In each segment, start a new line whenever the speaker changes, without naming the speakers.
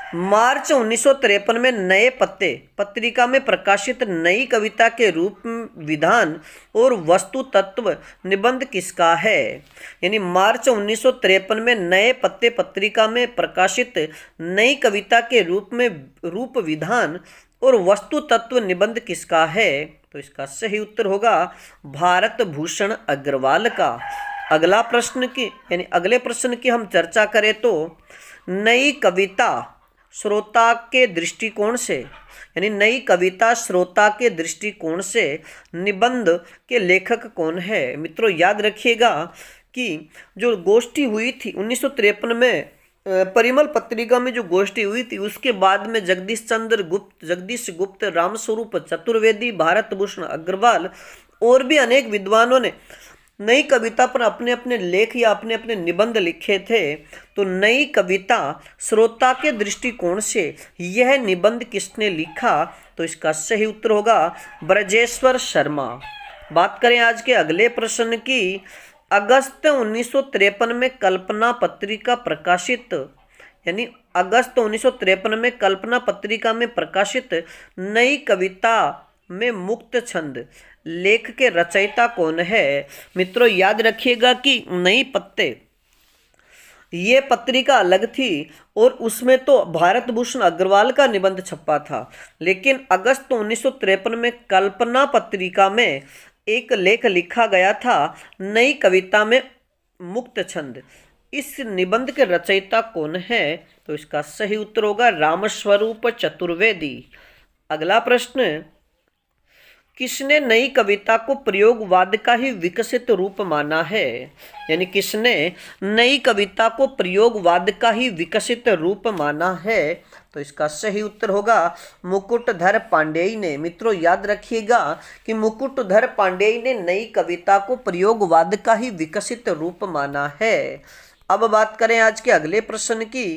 मार्च 1953 में नए पत्ते पत्रिका में प्रकाशित नई कविता के रूप विधान और वस्तु तत्व निबंध किसका है? यानी मार्च 1953 में नए पत्ते पत्रिका में प्रकाशित नई कविता के रूप विधान और वस्तु तत्व निबंध किसका है? तो इसका सही उत्तर होगा भारत भूषण अग्रवाल का। अगला प्रश्न की यानी अगले प्रश्न की हम चर्चा करें तो नई कविता श्रोता के दृष्टिकोण से यानी नई कविता श्रोता के दृष्टिकोण से निबंध के लेखक कौन है? मित्रों याद रखिएगा कि जो गोष्ठी हुई थी 1953 में परिमल पत्रिका में जो गोष्ठी हुई थी उसके बाद में जगदीश गुप्त, रामस्वरूप चतुर्वेदी, भारत भूषण अग्रवाल और भी अनेक विद्वानों ने नई कविता पर अपने अपने लेख या अपने अपने निबंध लिखे थे। तो नई कविता श्रोता के दृष्टिकोण से यह निबंध किसने लिखा? तो इसका सही उत्तर होगा ब्रजेश्वर शर्मा। बात करें आज के अगले प्रश्न की। अगस्त 1953 में कल्पना पत्रिका प्रकाशित यानी अगस्त 1953 में कल्पना पत्रिका में प्रकाशित नई कविता में मुक्त छंद लेख के रचयिता कौन है? मित्रों याद रखिएगा कि नई पत्ते ये पत्रिका अलग थी और उसमें तो भारत भूषण अग्रवाल का निबंध छपा था, लेकिन अगस्त 1953 में कल्पना पत्रिका में एक लेख लिखा गया था नई कविता में मुक्त छंद। इस निबंध के रचयिता कौन है? तो इसका सही उत्तर होगा रामस्वरूप चतुर्वेदी। अगला प्रश्न, किसने नई कविता को प्रयोगवाद का ही विकसित रूप माना है? यानी किसने नई कविता को प्रयोगवाद का ही विकसित रूप माना है? तो इसका सही उत्तर होगा मुकुटधर पांडेय ने। मित्रों याद रखिएगा कि मुकुटधर पांडेय ने नई कविता को प्रयोगवाद का ही विकसित रूप माना है। अब बात करें आज के अगले प्रश्न की।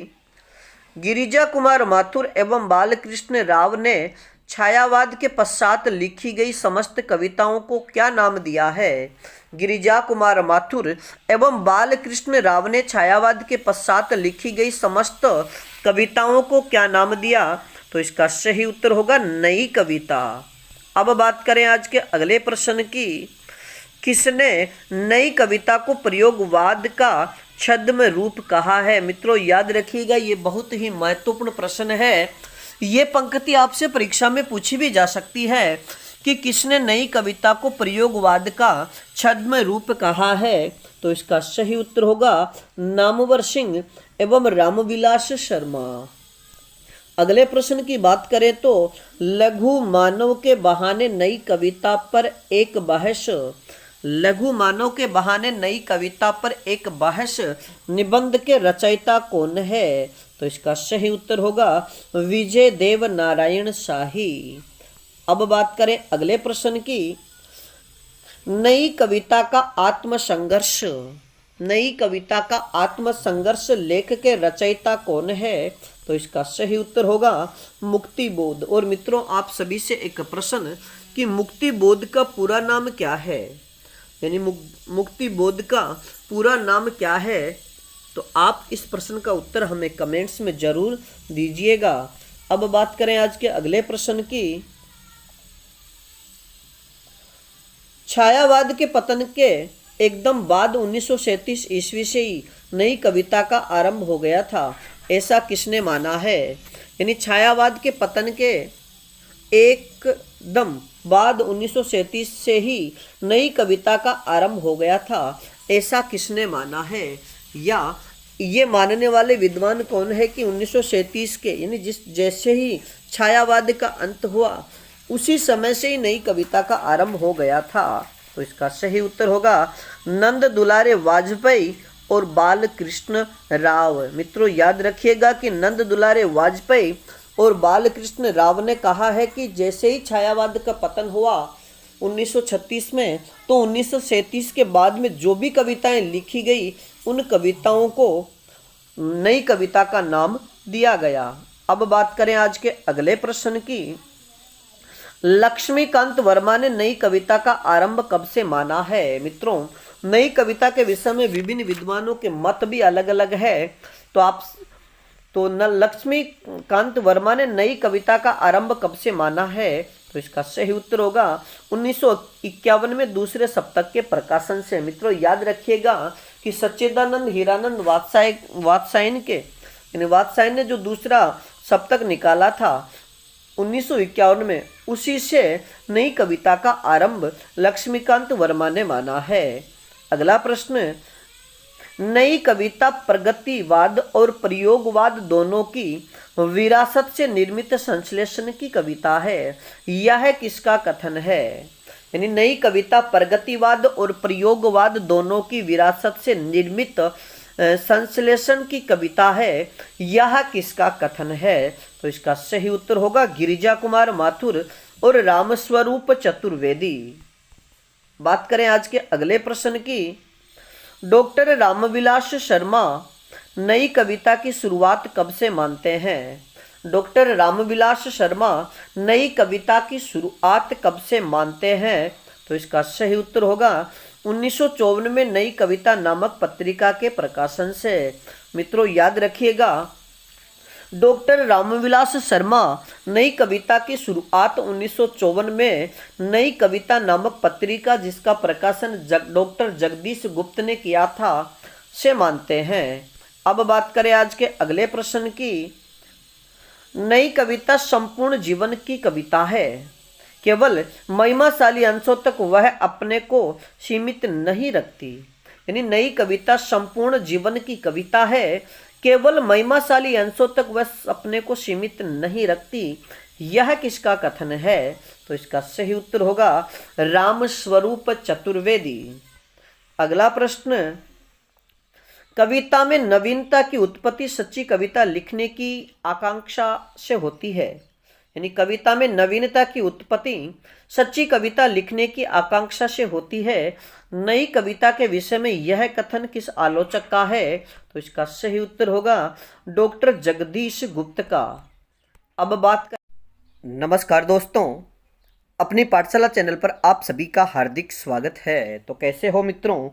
गिरिजा कुमार माथुर एवं बालकृष्ण राव ने छायावाद के पश्चात लिखी गई समस्त कविताओं को क्या नाम दिया है? गिरिजा कुमार माथुर एवं बालकृष्ण राव ने छायावाद के पश्चात लिखी गई समस्त कविताओं को क्या नाम दिया? तो इसका सही उत्तर होगा नई कविता। अब बात करें आज के अगले प्रश्न की। किसने नई कविता को प्रयोगवाद का छद्म रूप कहा है? मित्रों याद रखिएगा ये बहुत ही महत्वपूर्ण प्रश्न है। ये पंक्ति आपसे परीक्षा में पूछी भी जा सकती है कि किसने नई कविता को प्रयोगवाद का छद्म रूप कहा है? तो इसका सही उत्तर होगा नामवर सिंह एवं रामविलास शर्मा। अगले प्रश्न की बात करें तो लघु मानव के बहाने नई कविता पर एक बहस। लघु मानव के बहाने नई कविता पर एक बहस निबंध के रचयिता कौन है? तो इसका सही उत्तर होगा विजय देव नारायण शाही। अब बात करें अगले प्रश्न की। नई कविता का आत्मसंघर्ष। नई कविता का आत्मसंघर्ष लेख के रचयिता कौन है? तो इसका सही उत्तर होगा मुक्तिबोध। और मित्रों आप सभी से एक प्रश्न कि मुक्तिबोध का पूरा नाम क्या है? यानी मुक्तिबोध का पूरा नाम क्या है? तो आप इस प्रश्न का उत्तर हमें कमेंट्स में जरूर दीजिएगा। अब बात करें आज के अगले प्रश्न की। छायावाद के पतन के एकदम बाद 1937 ईस्वी से ही नई कविता का आरंभ हो गया था, ऐसा किसने माना है? यानी छायावाद के पतन के एकदम बाद 1937 से ही नई कविता का आरंभ हो गया था, ऐसा किसने माना है? या ये मानने वाले विद्वान कौन है कि 1937 के यानी जैसे ही छायावाद का अंत हुआ उसी समय से ही नई कविता का आरंभ हो गया था? तो इसका सही उत्तर होगा नंद दुलारे वाजपेयी और बालकृष्ण राव। मित्रों याद रखिएगा कि नंद दुलारे वाजपेयी और बालकृष्ण राव ने कहा है कि जैसे ही छायावाद का पतन हुआ 1936 में, तो 1937 के बाद में जो भी कविताएं लिखी गई उन कविताओं को नई कविता का नाम दिया गया। अब बात करें आज के अगले प्रश्न की। लक्ष्मीकांत वर्मा ने नई कविता का आरंभ कब से माना है? मित्रों नई कविता के विषय में विभिन्न विद्वानों के मत भी अलग अलग है, तो आप तो न लक्ष्मीकांत वर्मा ने नई कविता का आरंभ कब से माना है? तो इसका सही उत्तर होगा 1951 में दूसरे सप्तक के प्रकाशन से। मित्रों याद रखिएगा कि सच्चिदानंद हीरानंद वात्स्यायन ने जो दूसरा सप्तक निकाला था 1951 में, उसी से नई कविता का आरंभ लक्ष्मीकांत वर्मा ने माना है। अगला प्रश्न, नई कविता प्रगतिवाद और प्रयोगवाद दोनों की विरासत से निर्मित संश्लेषण की कविता है। यह किसका कथन है? यानी नई कविता प्रगतिवाद और प्रयोगवाद दोनों की विरासत से निर्मित संश्लेषण की कविता है। यह किसका कथन है? तो इसका सही उत्तर होगा गिरिजा कुमार माथुर और रामस्वरूप चतुर्वेदी। बात करें आज के अगले प्रश्न की। डॉक्टर रामविलास शर्मा नई कविता की शुरुआत कब से मानते हैं? डॉक्टर रामविलास शर्मा नई कविता की शुरुआत कब से मानते हैं? तो इसका सही उत्तर होगा 1954 में नई कविता नामक पत्रिका के प्रकाशन से। मित्रों याद रखिएगा, डॉक्टर रामविलास शर्मा नई कविता की शुरुआत 1954 में नई कविता नामक पत्रिका, जिसका प्रकाशन डॉक्टर जगदीश गुप्त ने किया था, से मानते हैं। अब बात करें आज के अगले प्रश्न की। नई कविता संपूर्ण जीवन की कविता है। केवल महिमाशाली अंशों तक वह अपने को सीमित नहीं रखती। यानी नई कविता संपूर्ण जीवन की कविता है, केवल महिमाशाली अंशों तक वह अपने को सीमित नहीं रखती। यह किसका कथन है? तो इसका सही उत्तर होगा रामस्वरूप चतुर्वेदी। अगला प्रश्न, कविता में नवीनता की उत्पत्ति सच्ची कविता लिखने की आकांक्षा से होती है। यानी कविता में नवीनता की उत्पत्ति सच्ची कविता लिखने की आकांक्षा से होती है। नई कविता के विषय में यह कथन किस आलोचक का है? तो इसका सही उत्तर होगा डॉक्टर जगदीश गुप्त का। अब बात कर। नमस्कार दोस्तों, अपनी पाठशाला चैनल पर आप सभी का हार्दिक स्वागत है। तो कैसे हो मित्रों?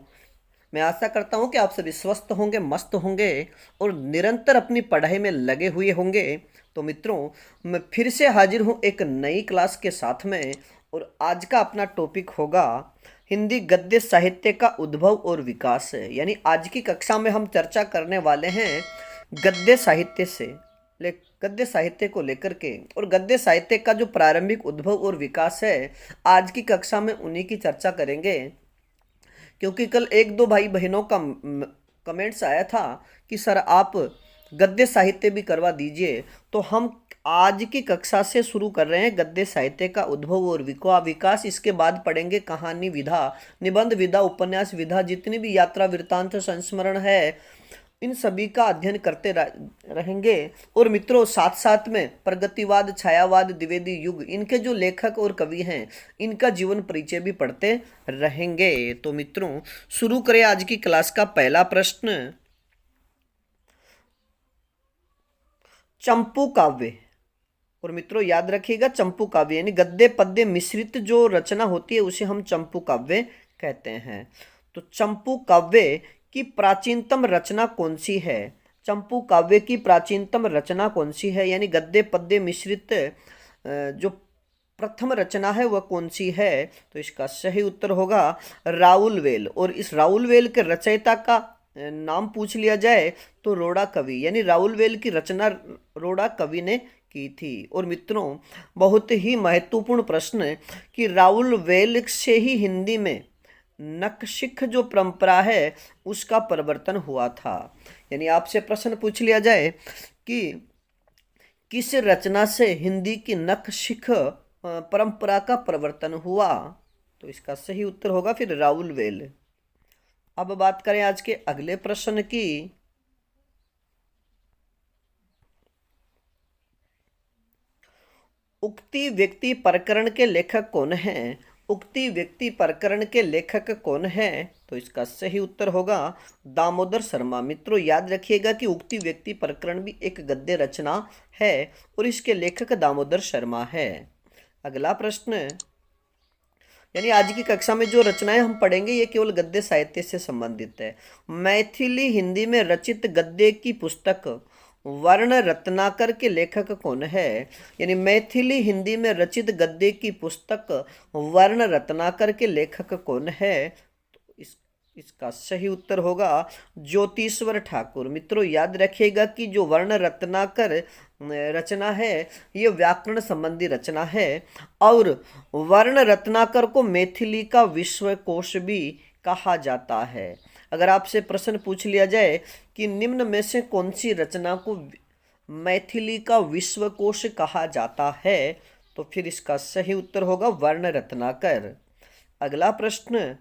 मैं आशा करता हूं कि आप सभी स्वस्थ होंगे, मस्त होंगे और निरंतर अपनी पढ़ाई में लगे हुए होंगे। तो मित्रों, मैं फिर से हाजिर हूं एक नई क्लास के साथ में, और आज का अपना टॉपिक होगा हिंदी गद्य साहित्य का उद्भव और विकास। यानी आज की कक्षा में हम चर्चा करने वाले हैं गद्य साहित्य को लेकर के, और गद्य साहित्य का जो प्रारंभिक उद्भव और विकास है, आज की कक्षा में उन्हीं की चर्चा करेंगे। क्योंकि कल एक दो भाई बहनों का कमेंट्स आया था कि सर आप गद्य साहित्य भी करवा दीजिए। तो हम आज की कक्षा से शुरू कर रहे हैं गद्य साहित्य का उद्भव और विकास। इसके बाद पढ़ेंगे कहानी विधा, निबंध विधा, उपन्यास विधा, जितनी भी यात्रा वृत्तांत संस्मरण है, इन सभी का अध्ययन करते रहेंगे। और मित्रों साथ साथ में प्रगतिवाद, छायावाद, द्विवेदी युग, इनके जो लेखक और कवि हैं, इनका जीवन परिचय भी पढ़ते रहेंगे। तो मित्रों शुरू करें आज की क्लास का पहला प्रश्न। चंपू काव्य, और मित्रों याद रखिएगा चंपू काव्य यानी गद्य पद्य मिश्रित जो रचना होती है उसे हम चंपू काव्य कहते हैं। तो चंपू काव्य की प्राचीनतम रचना कौन सी है? चंपू काव्य की प्राचीनतम रचना कौन सी है? यानी गद्य पद्य मिश्रित जो प्रथम रचना है वह कौन सी है? तो इसका सही उत्तर होगा राउल वेल। और इस राउल वेल के रचयिता का नाम पूछ लिया जाए तो रोड़ा कवि, यानी राउल वेल की रचना रोड़ा कवि ने की थी। और मित्रों बहुत ही महत्वपूर्ण प्रश्न कि राउल वेल से ही हिंदी में नखशिख जो परंपरा है उसका परिवर्तन हुआ था। यानी आपसे प्रश्न पूछ लिया जाए कि किस रचना से हिंदी की नखशिख परंपरा का परिवर्तन हुआ, तो इसका सही उत्तर होगा फिर राउल वेल। अब बात करें आज के अगले प्रश्न की। उक्ति व्यक्ति प्रकरण के लेखक कौन हैं? उक्ति व्यक्ति प्रकरण के लेखक कौन हैं? तो इसका सही उत्तर होगा दामोदर शर्मा। मित्रों याद रखिएगा कि उक्ति व्यक्ति प्रकरण भी एक गद्य रचना है और इसके लेखक दामोदर शर्मा है। अगला प्रश्न, यानी आज की कक्षा में जो रचनाएं हम पढ़ेंगे ये केवल गद्य साहित्य से संबंधित है। मैथिली हिंदी में रचित गद्य की पुस्तक वर्ण रत्नाकर के लेखक कौन है? यानी मैथिली हिंदी में रचित गद्य की पुस्तक वर्ण रत्नाकर के लेखक कौन है? तो इसका सही उत्तर होगा ज्योतिश्वर ठाकुर। मित्रों याद रखिएगा कि जो वर्ण रत्नाकर रचना है ये व्याकरण संबंधी रचना है, और वर्ण रत्नाकर को मैथिली का विश्वकोश भी कहा जाता है। अगर आपसे प्रश्न पूछ लिया जाए कि निम्न में से कौन सी रचना को मैथिली का विश्वकोश कहा जाता है, तो फिर इसका सही उत्तर होगा वर्ण रत्नाकर। अगला प्रश्न,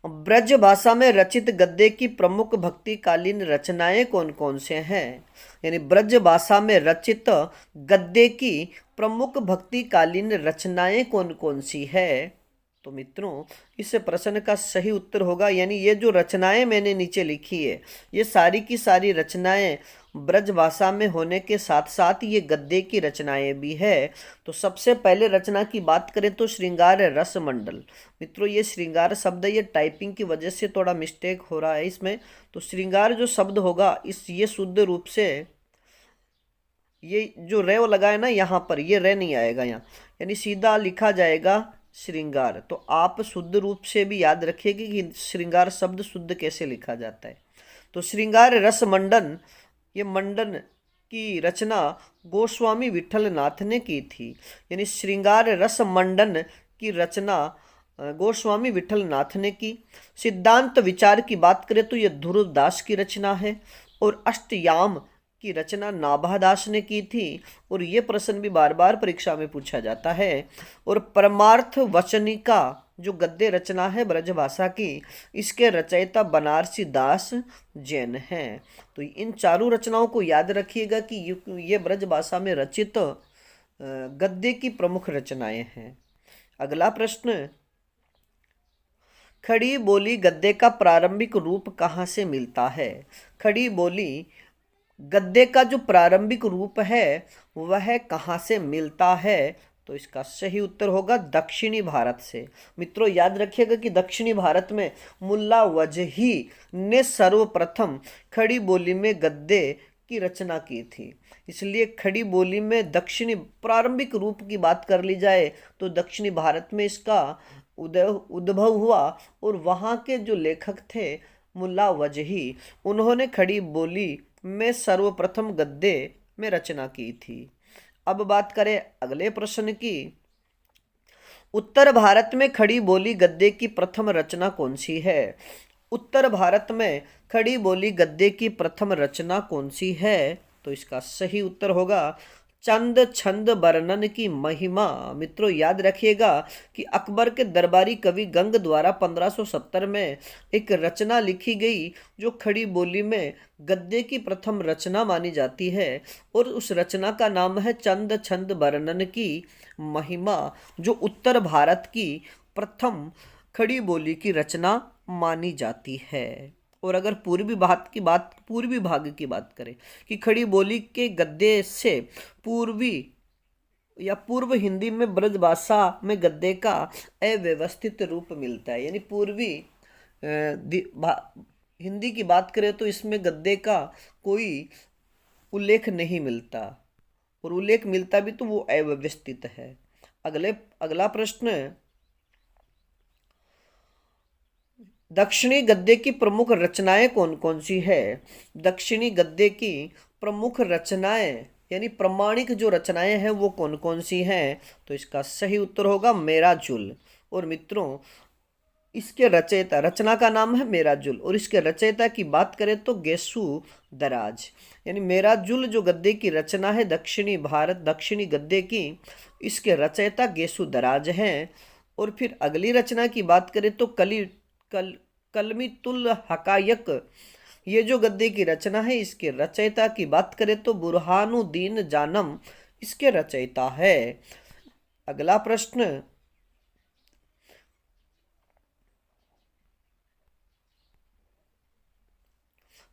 ब्रज भाषा में रचित गद्य की प्रमुख भक्तिकालीन रचनाएं कौन कौन से हैं? यानी ब्रज भाषा में रचित गद्य की प्रमुख भक्तिकालीन रचनाएं कौन कौन सी है? तो मित्रों इस प्रश्न का सही उत्तर होगा, यानी ये जो रचनाएं मैंने नीचे लिखी है ये सारी की सारी रचनाएं ब्रज भाषा में होने के साथ साथ ये गद्य की रचनाएं भी है। तो सबसे पहले रचना की बात करें तो श्रृंगार रस मंडल। मित्रों ये श्रृंगार शब्द ये टाइपिंग की वजह से थोड़ा मिस्टेक हो रहा है इसमें, तो श्रृंगार जो शब्द होगा ये शुद्ध रूप से ये जो रे लगा है ना यहाँ पर, ये रे नहीं आएगा यहाँ, यानी सीधा लिखा जाएगा श्रृंगार। तो आप शुद्ध रूप से भी याद रखिएगा कि श्रृंगार शब्द शुद्ध कैसे लिखा जाता है। तो श्रृंगार रस मंडन, ये मंडन की रचना गोस्वामी विठल नाथ ने की थी। यानी श्रृंगार रस मंडन की रचना गोस्वामी विठल नाथ ने की। सिद्धांत विचार की बात करें तो यह ध्रुव दास की रचना है, और अष्टयाम की रचना नाभादास ने की थी, और ये प्रश्न भी बार बार परीक्षा में पूछा जाता है। और परमार्थ वचनिका जो गद्य रचना है ब्रजभाषा की, इसके रचयिता बनारसी दास जैन हैं। तो इन चारों रचनाओं को याद रखिएगा कि ये ब्रजभाषा में रचित गद्य की प्रमुख रचनाएं हैं। अगला प्रश्न, खड़ी बोली गद्य का प्रारंभिक रूप कहाँ से मिलता है? खड़ी बोली गद्य का जो प्रारंभिक रूप है वह कहाँ से मिलता है? तो इसका सही उत्तर होगा दक्षिणी भारत से। मित्रों याद रखिएगा कि दक्षिणी भारत में मुल्ला वजही ने सर्वप्रथम खड़ी बोली में गद्य की रचना की थी, इसलिए खड़ी बोली में दक्षिणी प्रारंभिक रूप की बात कर ली जाए तो दक्षिणी भारत में इसका उद्भव हुआ, और वहाँ के जो लेखक थे मुल्ला वजही, उन्होंने खड़ी बोली में सर्वप्रथम गद्य में रचना की थी। अब बात करें अगले प्रश्न की, उत्तर भारत में खड़ी बोली गद्य की प्रथम रचना कौन सी है? उत्तर भारत में खड़ी बोली गद्य की प्रथम रचना कौन सी है? तो इसका सही उत्तर होगा चंद छंद वर्णन की महिमा। मित्रों याद रखिएगा कि अकबर के दरबारी कवि गंग द्वारा 1570 में एक रचना लिखी गई जो खड़ी बोली में गद्य की प्रथम रचना मानी जाती है, और उस रचना का नाम है चंद छंद वर्णन की महिमा, जो उत्तर भारत की प्रथम खड़ी बोली की रचना मानी जाती है। और अगर पूर्वी भाग की बात करें कि खड़ी बोली के गद्य से पूर्वी या पूर्व हिंदी में ब्रजभाषा में गद्य का अव्यवस्थित रूप मिलता है। यानी पूर्वी हिंदी की बात करें तो इसमें गद्य का कोई उल्लेख नहीं मिलता, और उल्लेख मिलता भी तो वो अव्यवस्थित है। अगला प्रश्न, दक्षिणी गद्य की प्रमुख रचनाएं कौन कौन सी है? दक्षिणी गद्य की प्रमुख रचनाएं यानी प्रमाणिक जो रचनाएं हैं वो कौन कौन सी हैं? तो इसका सही उत्तर होगा मेराजुल। और मित्रों इसके रचयिता, रचना का नाम है मेराजुल, और इसके रचयिता की बात करें तो गेसु दराज। यानी मेराजुल जो गद्य की रचना है दक्षिणी गद्य की, इसके रचयिता गेसु दराज हैं। और फिर अगली रचना की बात करें तो कलमीतुल हकायक, ये जो गद्य की रचना है इसके रचयिता की बात करें तो बुरहानुद्दीन जानम इसके रचयिता है। अगला प्रश्न,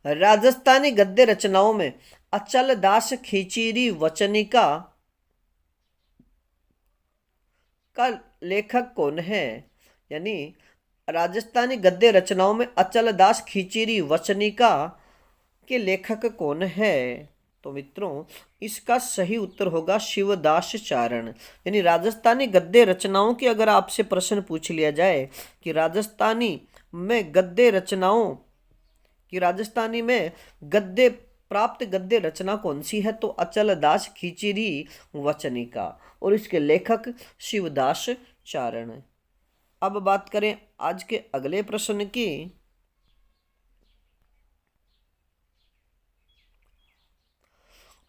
राजस्थानी गद्य रचनाओं में अचल दास खिचीरी वचनिका का लेखक कौन है? यानी राजस्थानी गद्य रचनाओं में अचल दास खिचीरी वचनिका के लेखक कौन है? तो मित्रों इसका सही उत्तर होगा शिवदास चारण। यानी राजस्थानी गद्य रचनाओं की अगर आपसे प्रश्न पूछ लिया जाए कि राजस्थानी में गद्य प्राप्त गद्य रचना कौन सी है, तो अचल दास खिचड़ी वचनिका, और इसके लेखक शिवदास चारण। अब बात करें आज के अगले प्रश्न की।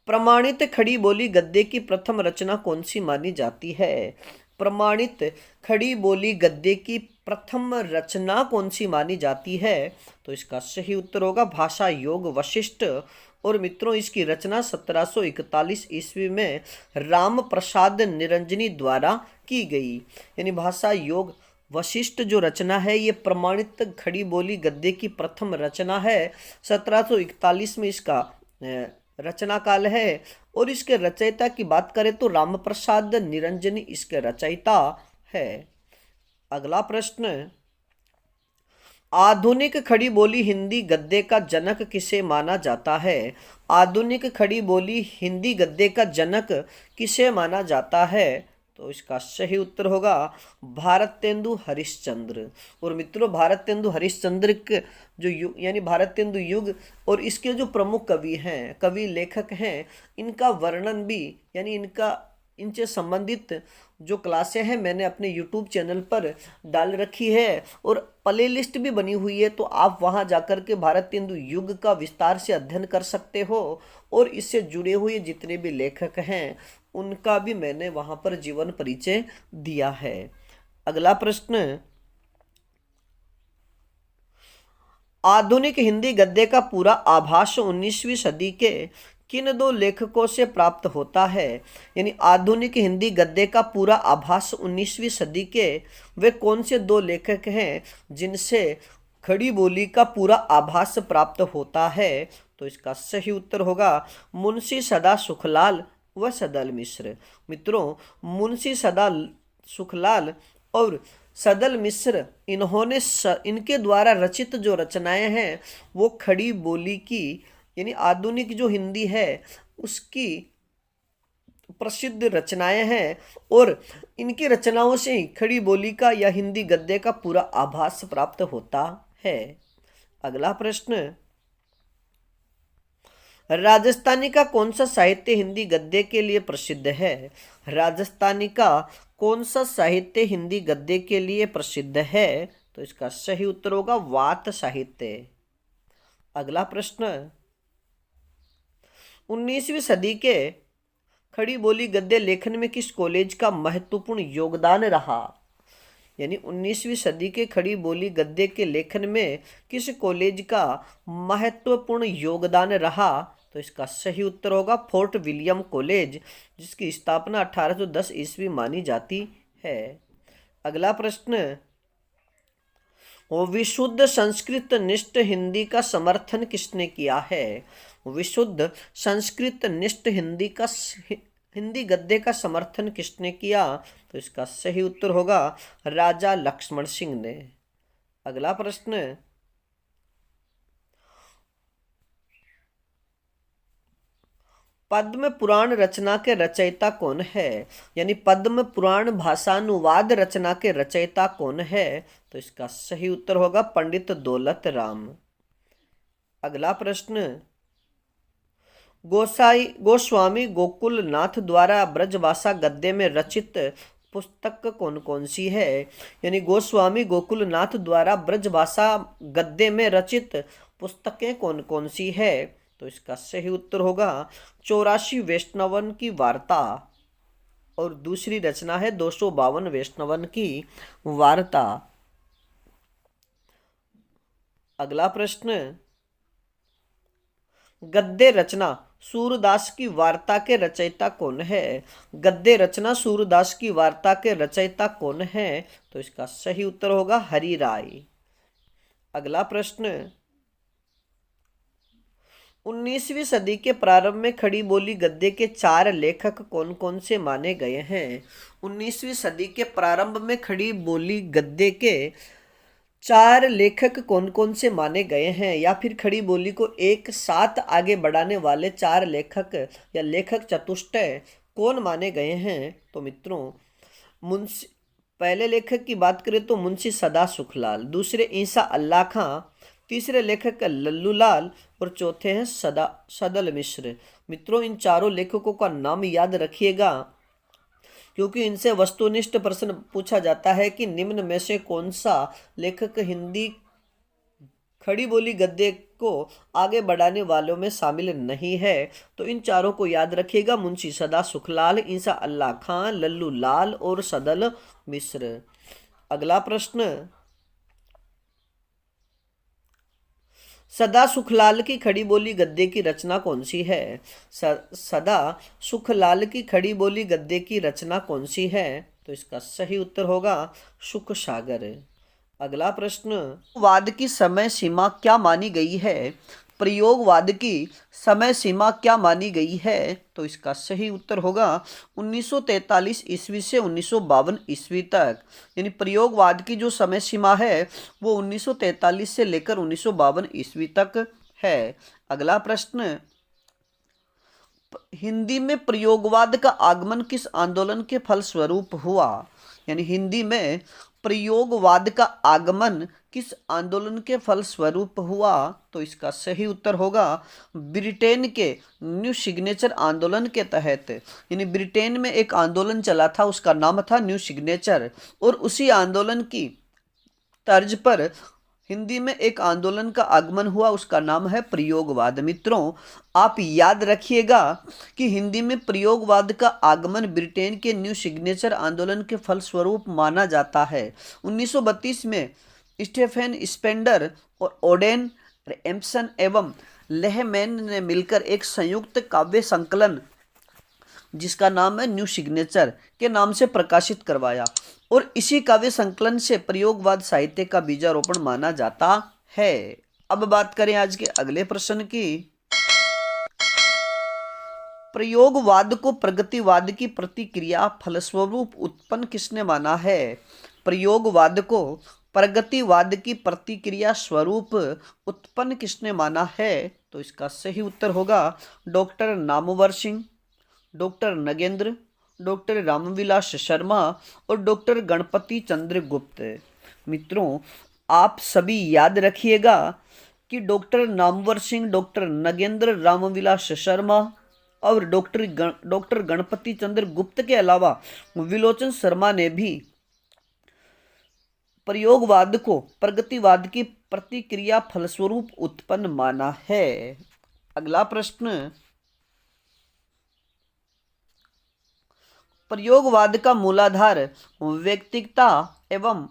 प्रमाणित खड़ी बोली गद्य की प्रथम रचना कौन सी मानी जाती है? प्रमाणित खड़ी बोली गद्य की प्रथम रचना कौन सी मानी जाती है? तो इसका सही उत्तर होगा भाषा योग वशिष्ठ। और मित्रों इसकी रचना 1741 ईस्वी में राम प्रसाद निरंजनी द्वारा की गई। यानी भाषा योग वशिष्ठ जो रचना है ये प्रमाणित खड़ी बोली गद्य की प्रथम रचना है। 1741 में इसका रचना काल है। और इसके रचयिता की बात करें तो राम प्रसाद निरंजनी इसके रचयिता है। अगला प्रश्न, आधुनिक खड़ी बोली हिंदी गद्य का जनक किसे माना जाता है? आधुनिक खड़ी बोली हिंदी गद्य का जनक किसे माना जाता है? तो इसका सही उत्तर होगा भारतेंदु हरिश्चंद्र। और मित्रों भारतेंदु हरिश्चंद्र के जो युग यानी भारतेंदु युग और इसके जो प्रमुख कवि हैं, कवि लेखक हैं, इनका वर्णन भी यानी इनसे संबंधित जो क्लासें हैं मैंने अपने YouTube चैनल पर डाल रखी है और प्ले लिस्ट भी बनी हुई है। तो आप वहां जाकर के भारतेंदु युग का विस्तार से अध्ययन कर सकते हो और इससे जुड़े हुए जितने भी लेखक हैं उनका भी मैंने वहां पर जीवन परिचय दिया है। अगला प्रश्न, आधुनिक हिंदी गद्य का पूरा आभास 19वीं सदी के किन दो लेखकों से प्राप्त होता है? यानी आधुनिक हिंदी गद्य का पूरा आभास 19वीं सदी के वे कौन से दो लेखक हैं जिनसे खड़ी बोली का पूरा आभास प्राप्त होता है? तो इसका सही उत्तर होगा मुंशी सदा सुखलाल व सदल मिश्र। मित्रों मुंशी सदा सुखलाल और सदल मिश्र इनके द्वारा रचित जो रचनाएं हैं वो खड़ी बोली की यानी आधुनिक जो हिंदी है उसकी प्रसिद्ध रचनाएं हैं और इनकी रचनाओं से ही खड़ी बोली का या हिंदी गद्य का पूरा आभास प्राप्त होता है। अगला प्रश्न, राजस्थानी का कौन सा साहित्य हिंदी गद्य के लिए प्रसिद्ध है? राजस्थानी का कौन सा साहित्य हिंदी गद्य के लिए प्रसिद्ध है? तो इसका सही उत्तर होगा वात साहित्य। अगला प्रश्न, 19वीं सदी के खड़ी बोली गद्य लेखन में किस कॉलेज का महत्वपूर्ण योगदान रहा? यानी 19वीं सदी के खड़ी बोली गद्य के लेखन में किस कॉलेज का महत्वपूर्ण योगदान रहा? तो इसका सही उत्तर होगा फोर्ट विलियम कॉलेज, जिसकी स्थापना 1810 ईस्वी मानी जाती है। अगला प्रश्न, विशुद्ध संस्कृत निष्ठ हिंदी का समर्थन किसने किया है? विशुद्ध संस्कृत निष्ठ हिंदी गद्य का समर्थन किसने किया? तो इसका सही उत्तर होगा राजा लक्ष्मण सिंह ने। अगला प्रश्न, पद्म पुराण रचना के रचयिता कौन है? यानी पद्म पुराण भाषानुवाद रचना के रचयिता कौन है? तो इसका सही उत्तर होगा पंडित दौलत राम। अगला प्रश्न, गोस्वामी गोकुल नाथ द्वारा ब्रजभाषा गद्य में रचित पुस्तक कौन कौन सी है? यानी गोस्वामी गोकुल नाथ द्वारा ब्रजभाषा गद्य में रचित पुस्तकें कौन कौन सी है? तो इसका सही उत्तर होगा 84 वैष्णवन की वार्ता और दूसरी रचना है 252 वैष्णवन की वार्ता। अगला प्रश्न, गद्य रचना सूरदास की वार्ता के रचयिता कौन है? गद्य रचना सूरदास की वार्ता के रचयिता कौन है? तो इसका सही उत्तर होगा हरि राय। अगला प्रश्न, 19वीं सदी के प्रारंभ में खड़ी बोली गद्य के 4 लेखक कौन कौन से माने गए हैं? 19वीं सदी के प्रारंभ में खड़ी बोली गद्य के चार लेखक कौन कौन से माने गए हैं, या फिर खड़ी बोली को एक साथ आगे बढ़ाने वाले चार लेखक या लेखक चतुष्टय कौन माने गए हैं? तो मित्रों, मुंशी, पहले लेखक की बात करें तो मुंशी सदा सुखलाल, दूसरे ईसा अल्लाह खां, तीसरे लेखक लल्लू लाल और चौथे हैं सदल मिश्र। मित्रों, इन चारों लेखकों का नाम याद रखिएगा, क्योंकि इनसे वस्तुनिष्ठ प्रश्न पूछा जाता है कि निम्न में से कौन सा लेखक हिंदी खड़ी बोली गद्य को आगे बढ़ाने वालों में शामिल नहीं है। तो इन चारों को याद रखिएगा, मुंशी सदा सुखलाल, ईसा अल्लाह खां, लल्लू लाल और सदल मिश्र। अगला प्रश्न, सदा सुखलाल की खड़ी बोली गद्य की रचना कौन सी है? सदा सुखलाल की खड़ी बोली गद्य की रचना कौन सी है? तो इसका सही उत्तर होगा सुख सागर। अगला प्रश्न, वाद की समय सीमा क्या मानी गई है? प्रयोगवाद की समय सीमा क्या मानी गई है? तो इसका सही उत्तर होगा 1943 ईस्वी से 1952 ईस्वी तक। यानी प्रयोगवाद की जो समय सीमा है वो 1943 से लेकर 1952 ईस्वी तक है। अगला प्रश्न, हिंदी में प्रयोगवाद का आगमन किस आंदोलन के फलस्वरूप हुआ? यानी हिंदी में प्रयोगवाद का आगमन किस आंदोलन के फलस्वरूप हुआ? तो इसका सही उत्तर होगा ब्रिटेन के न्यू सिग्नेचर आंदोलन के तहत। यानी ब्रिटेन में एक आंदोलन चला था, उसका नाम था न्यू सिग्नेचर, और उसी आंदोलन की तर्ज पर हिंदी में एक आंदोलन का आगमन हुआ, उसका नाम है प्रयोगवाद। मित्रों, आप याद रखिएगा कि हिंदी में प्रयोगवाद का आगमन ब्रिटेन के न्यू सिग्नेचर आंदोलन के फलस्वरूप माना जाता है। 1932 में स्टेफेन स्पेंडर और ओडेन एम्पसन एवं लेहमैन ने मिलकर एक संयुक्त काव्य संकलन जिसका नाम है न्यू सिग्नेचर के नाम से प्रकाशित करवाया, और इसी काव्य संकलन से प्रयोगवाद साहित्य का बीजारोपण माना जाता है। अब बात करें आज के अगले प्रश्न की। प्रयोगवाद को प्रगतिवाद की प्रतिक्रिया फलस्वरूप उत्पन्न किसने माना है? प्रयोगवाद को प्रगतिवाद की प्रतिक्रिया स्वरूप उत्पन्न किसने माना है? तो इसका सही उत्तर होगा doctor Namvar Singh, doctor Nagendra, doctor Ramvilas Sharma और डॉक्टर गणपति चंद्र गुप्त। मित्रों, आप सभी याद रखिएगा कि डॉक्टर नामवर सिंह, डॉक्टर नगेंद्र, रामविलास शर्मा और डॉक्टर गणपति चंद्र गुप्त के अलावा विलोचन शर्मा ने भी प्रयोगवाद को प्रगतिवाद की प्रतिक्रिया फलस्वरूप उत्पन्न माना है। अगला प्रश्न, प्रयोगवाद का मूलाधार व्यक्तिकता एवं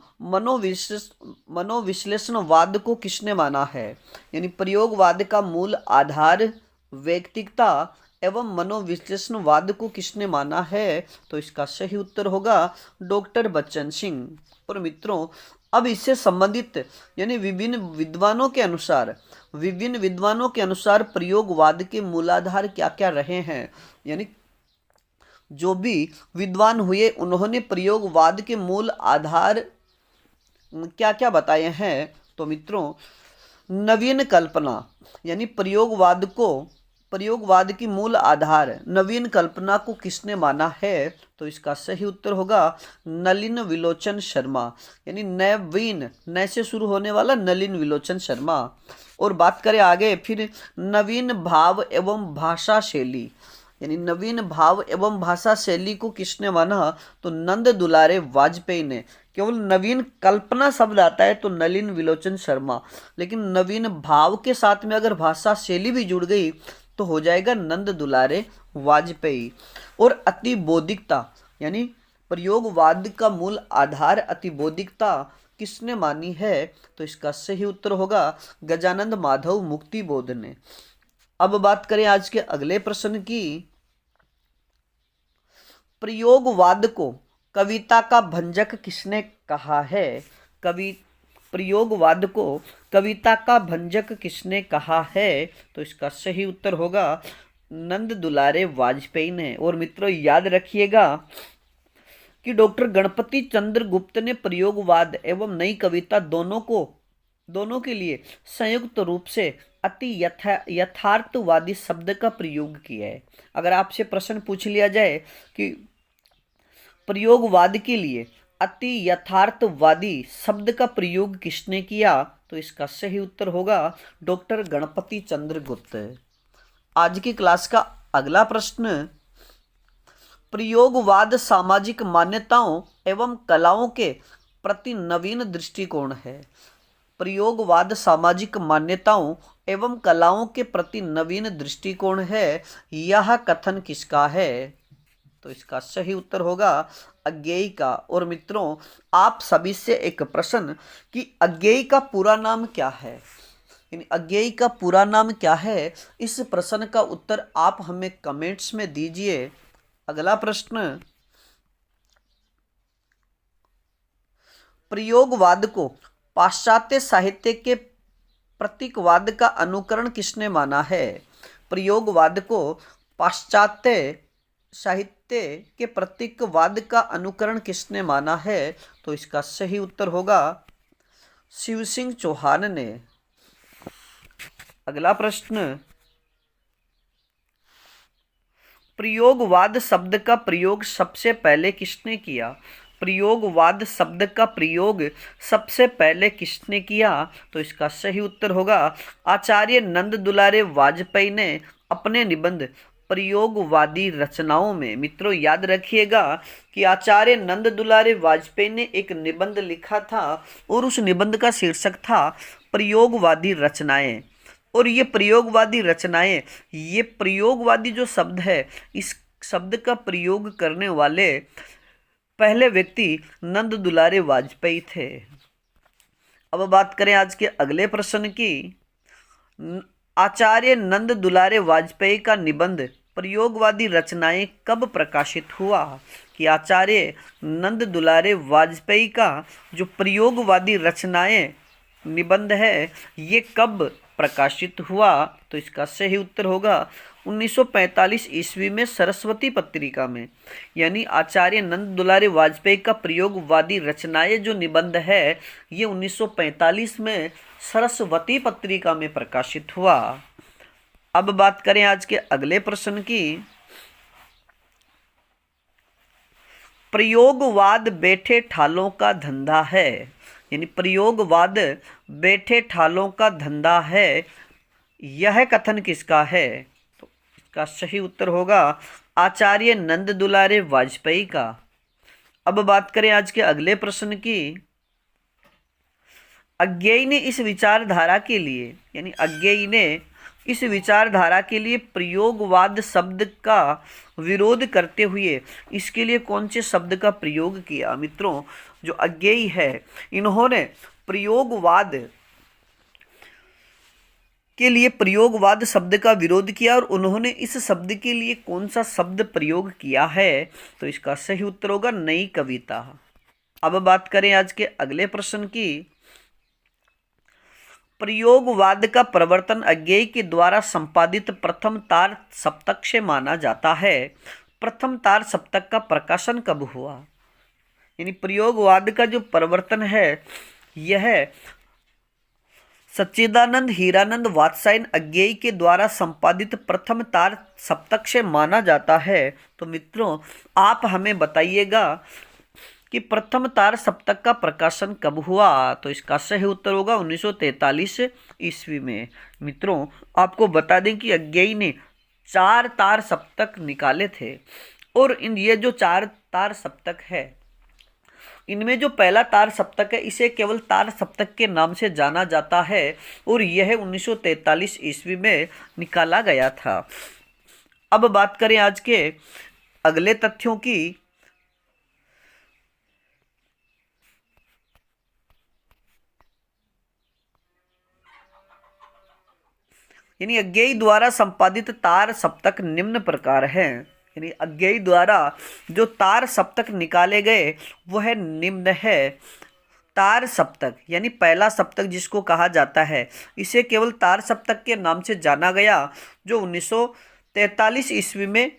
मनोविश्लेषणवाद को किसने माना है? यानी प्रयोगवाद का मूल आधार व्यक्तिकता एवं मनोविश्लेषणवाद को किसने माना है? तो इसका सही उत्तर होगा डॉक्टर बच्चन सिंह। और मित्रों, अब इससे संबंधित यानी विभिन्न विद्वानों के अनुसार प्रयोगवाद के मूलाधार क्या क्या रहे हैं, यानी जो भी विद्वान हुए उन्होंने प्रयोगवाद के मूल आधार क्या क्या बताए हैं। तो मित्रों, नवीन कल्पना, यानी प्रयोगवाद की मूल आधार नवीन कल्पना को किसने माना है? तो इसका सही उत्तर होगा नलिन विलोचन शर्मा, यानी नवीन, नए से शुरू होने वाला नलिन विलोचन शर्मा। और बात करें आगे फिर नवीन भाव एवं भाषा शैली, यानी नवीन भाव एवं भाषा शैली को किसने माना? तो नंद दुलारे वाजपेयी ने। केवल नवीन कल्पना शब्द आता है तो नलिन विलोचन शर्मा, लेकिन नवीन भाव के साथ में अगर भाषा शैली भी जुड़ गई तो हो जाएगा नंद दुलारे वाजपेयी। और अतिबौद्धिकता, यानी प्रयोगवाद का मूल आधार अतिबौद्धिकता किसने मानी है? तो इसका सही उत्तर होगा गजानंद माधव मुक्तिबोध ने। अब बात करें आज के अगले प्रश्न की। प्रयोगवाद को कविता का भंजक किसने कहा है? प्रयोगवाद को कविता का भंजक किसने कहा है? तो इसका सही उत्तर होगा नंद दुलारे वाजपेयी ने। और मित्रों, याद रखिएगा कि डॉक्टर गणपति चंद्र गुप्त ने प्रयोगवाद एवं नई कविता दोनों के लिए संयुक्त रूप से अति यथार्थवादी शब्द का प्रयोग किया है। अगर आपसे प्रश्न पूछ लिया जाए कि प्रयोगवाद के लिए अति यथार्थवादी शब्द का प्रयोग किसने किया, तो इसका सही उत्तर होगा डॉक्टर गणपति चंद्र गुप्त। आज की क्लास का अगला प्रश्न, प्रयोगवाद सामाजिक मान्यताओं एवं कलाओं के प्रति नवीन दृष्टिकोण है। प्रयोगवाद सामाजिक मान्यताओं एवं कलाओं के प्रति नवीन दृष्टिकोण है, यह कथन किसका है, तो इसका सही उत्तर होगा अज्ञेय का। और मित्रों, आप सभी से एक प्रश्न कि अज्ञेय का पूरा नाम क्या है, अज्ञेय का पूरा नाम क्या है, इस प्रश्न का उत्तर आप हमें कमेंट्स में दीजिए। अगला प्रश्न, प्रयोगवाद को पाश्चात्य साहित्य के प्रतीकवाद का अनुकरण किसने माना है। प्रयोगवाद को पाश्चात्य साहित्य के प्रतीकवाद का अनुकरण किसने माना है, तो इसका सही उत्तर होगा शिव सिंह चौहान ने। अगला प्रश्न, प्रयोगवाद शब्द का प्रयोग सबसे पहले किसने किया। प्रयोगवाद शब्द का प्रयोग सबसे पहले किसने किया, तो इसका सही उत्तर होगा आचार्य नंद दुलारे वाजपेयी ने अपने निबंध प्रयोगवादी रचनाओं में। मित्रों, याद रखिएगा कि आचार्य नंद दुलारे वाजपेयी ने एक निबंध लिखा था और उस निबंध का शीर्षक था प्रयोगवादी रचनाएं। और ये प्रयोगवादी रचनाएं, ये प्रयोगवादी जो शब्द है, इस शब्द का प्रयोग करने वाले पहले व्यक्ति नंद दुलारे वाजपेयी थे। अब बात करें आज के अगले प्रश्न की, आचार्य नंद दुलारे वाजपेयी का निबंध प्रयोगवादी रचनाएं कब प्रकाशित हुआ। कि आचार्य नंद दुलारे वाजपेयी का जो प्रयोगवादी रचनाएं निबंध है, ये कब प्रकाशित हुआ, तो इसका सही उत्तर होगा 1945 ईस्वी में सरस्वती पत्रिका में। यानी आचार्य नंद दुलारे वाजपेयी का प्रयोगवादी रचनाएं जो निबंध है, ये 1945 में सरस्वती पत्रिका में प्रकाशित हुआ। अब बात करें आज के अगले प्रश्न की, प्रयोगवाद बैठे ठालों का धंधा है। यानी प्रयोगवाद बैठे ठालों का धंधा है, यह कथन किसका है, तो इसका सही उत्तर होगा आचार्य नंद दुलारे वाजपेयी का। अब बात करें आज के अगले प्रश्न की, अज्ञेय ने इस विचारधारा के लिए, यानी अज्ञेय ने इस विचारधारा के लिए प्रयोगवाद शब्द का विरोध करते हुए इसके लिए कौन से शब्द का प्रयोग किया। मित्रों, जो अज्ञेय है, इन्होंने प्रयोगवाद के लिए प्रयोगवाद शब्द का विरोध किया और उन्होंने इस शब्द के लिए कौन सा शब्द प्रयोग किया है, तो इसका सही उत्तर होगा नई कविता। अब बात करें आज के अगले प्रश्न की, प्रयोगवाद का प्रवर्तन अज्ञेय के द्वारा संपादित प्रथम तार सप्तक से माना जाता है। प्रथम तार सप्तक का प्रकाशन कब हुआ। यानी प्रयोगवाद का जो प्रवर्तन है, यह सच्चिदानंद हीरानंद वात्स्यायन अज्ञेय के द्वारा संपादित प्रथम तार सप्तक से माना जाता है। तो मित्रों, आप हमें बताइएगा कि प्रथम तार सप्तक का प्रकाशन कब हुआ, तो इसका सही उत्तर होगा 1943 ईस्वी में। मित्रों, आपको बता दें कि अज्ञेय ने 4 तार सप्तक निकाले थे और ये जो 4 तार सप्तक है, इनमें जो पहला तार सप्तक है, इसे केवल तार सप्तक के नाम से जाना जाता है और यह 1943 ईस्वी में निकाला गया था। अब बात करें आज के अगले तथ्यों की, यानी अज्ञेय द्वारा संपादित तार सप्तक निम्न प्रकार हैं। यानी अज्ञेय द्वारा जो तार सप्तक निकाले गए वह निम्न है। तार सप्तक, यानी पहला सप्तक जिसको कहा जाता है, इसे केवल तार सप्तक के नाम से जाना गया, जो 1943 ईस्वी में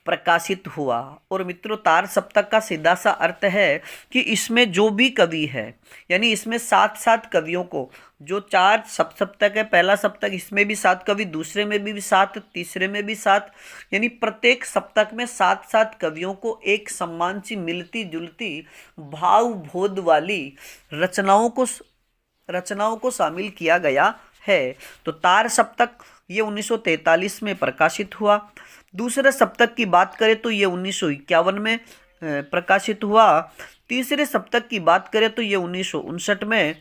प्रकाशित हुआ। और मित्रों, तार सप्तक का सीधा सा अर्थ है कि इसमें जो भी कवि है, यानी इसमें 7 कवियों को, जो 4 सप्तक है, पहला सप्तक इसमें भी 7 कवि, दूसरे में भी 7, तीसरे में भी 7, यानी प्रत्येक सप्तक में 7 कवियों को एक समान सी मिलती जुलती भाव बोध वाली रचनाओं को शामिल किया गया है। तो तार सप्तक ये 1943 में प्रकाशित हुआ। दूसरे सप्तक की बात करें तो ये 1951 में प्रकाशित हुआ। तीसरे सप्तक की बात करें तो ये 1959 में,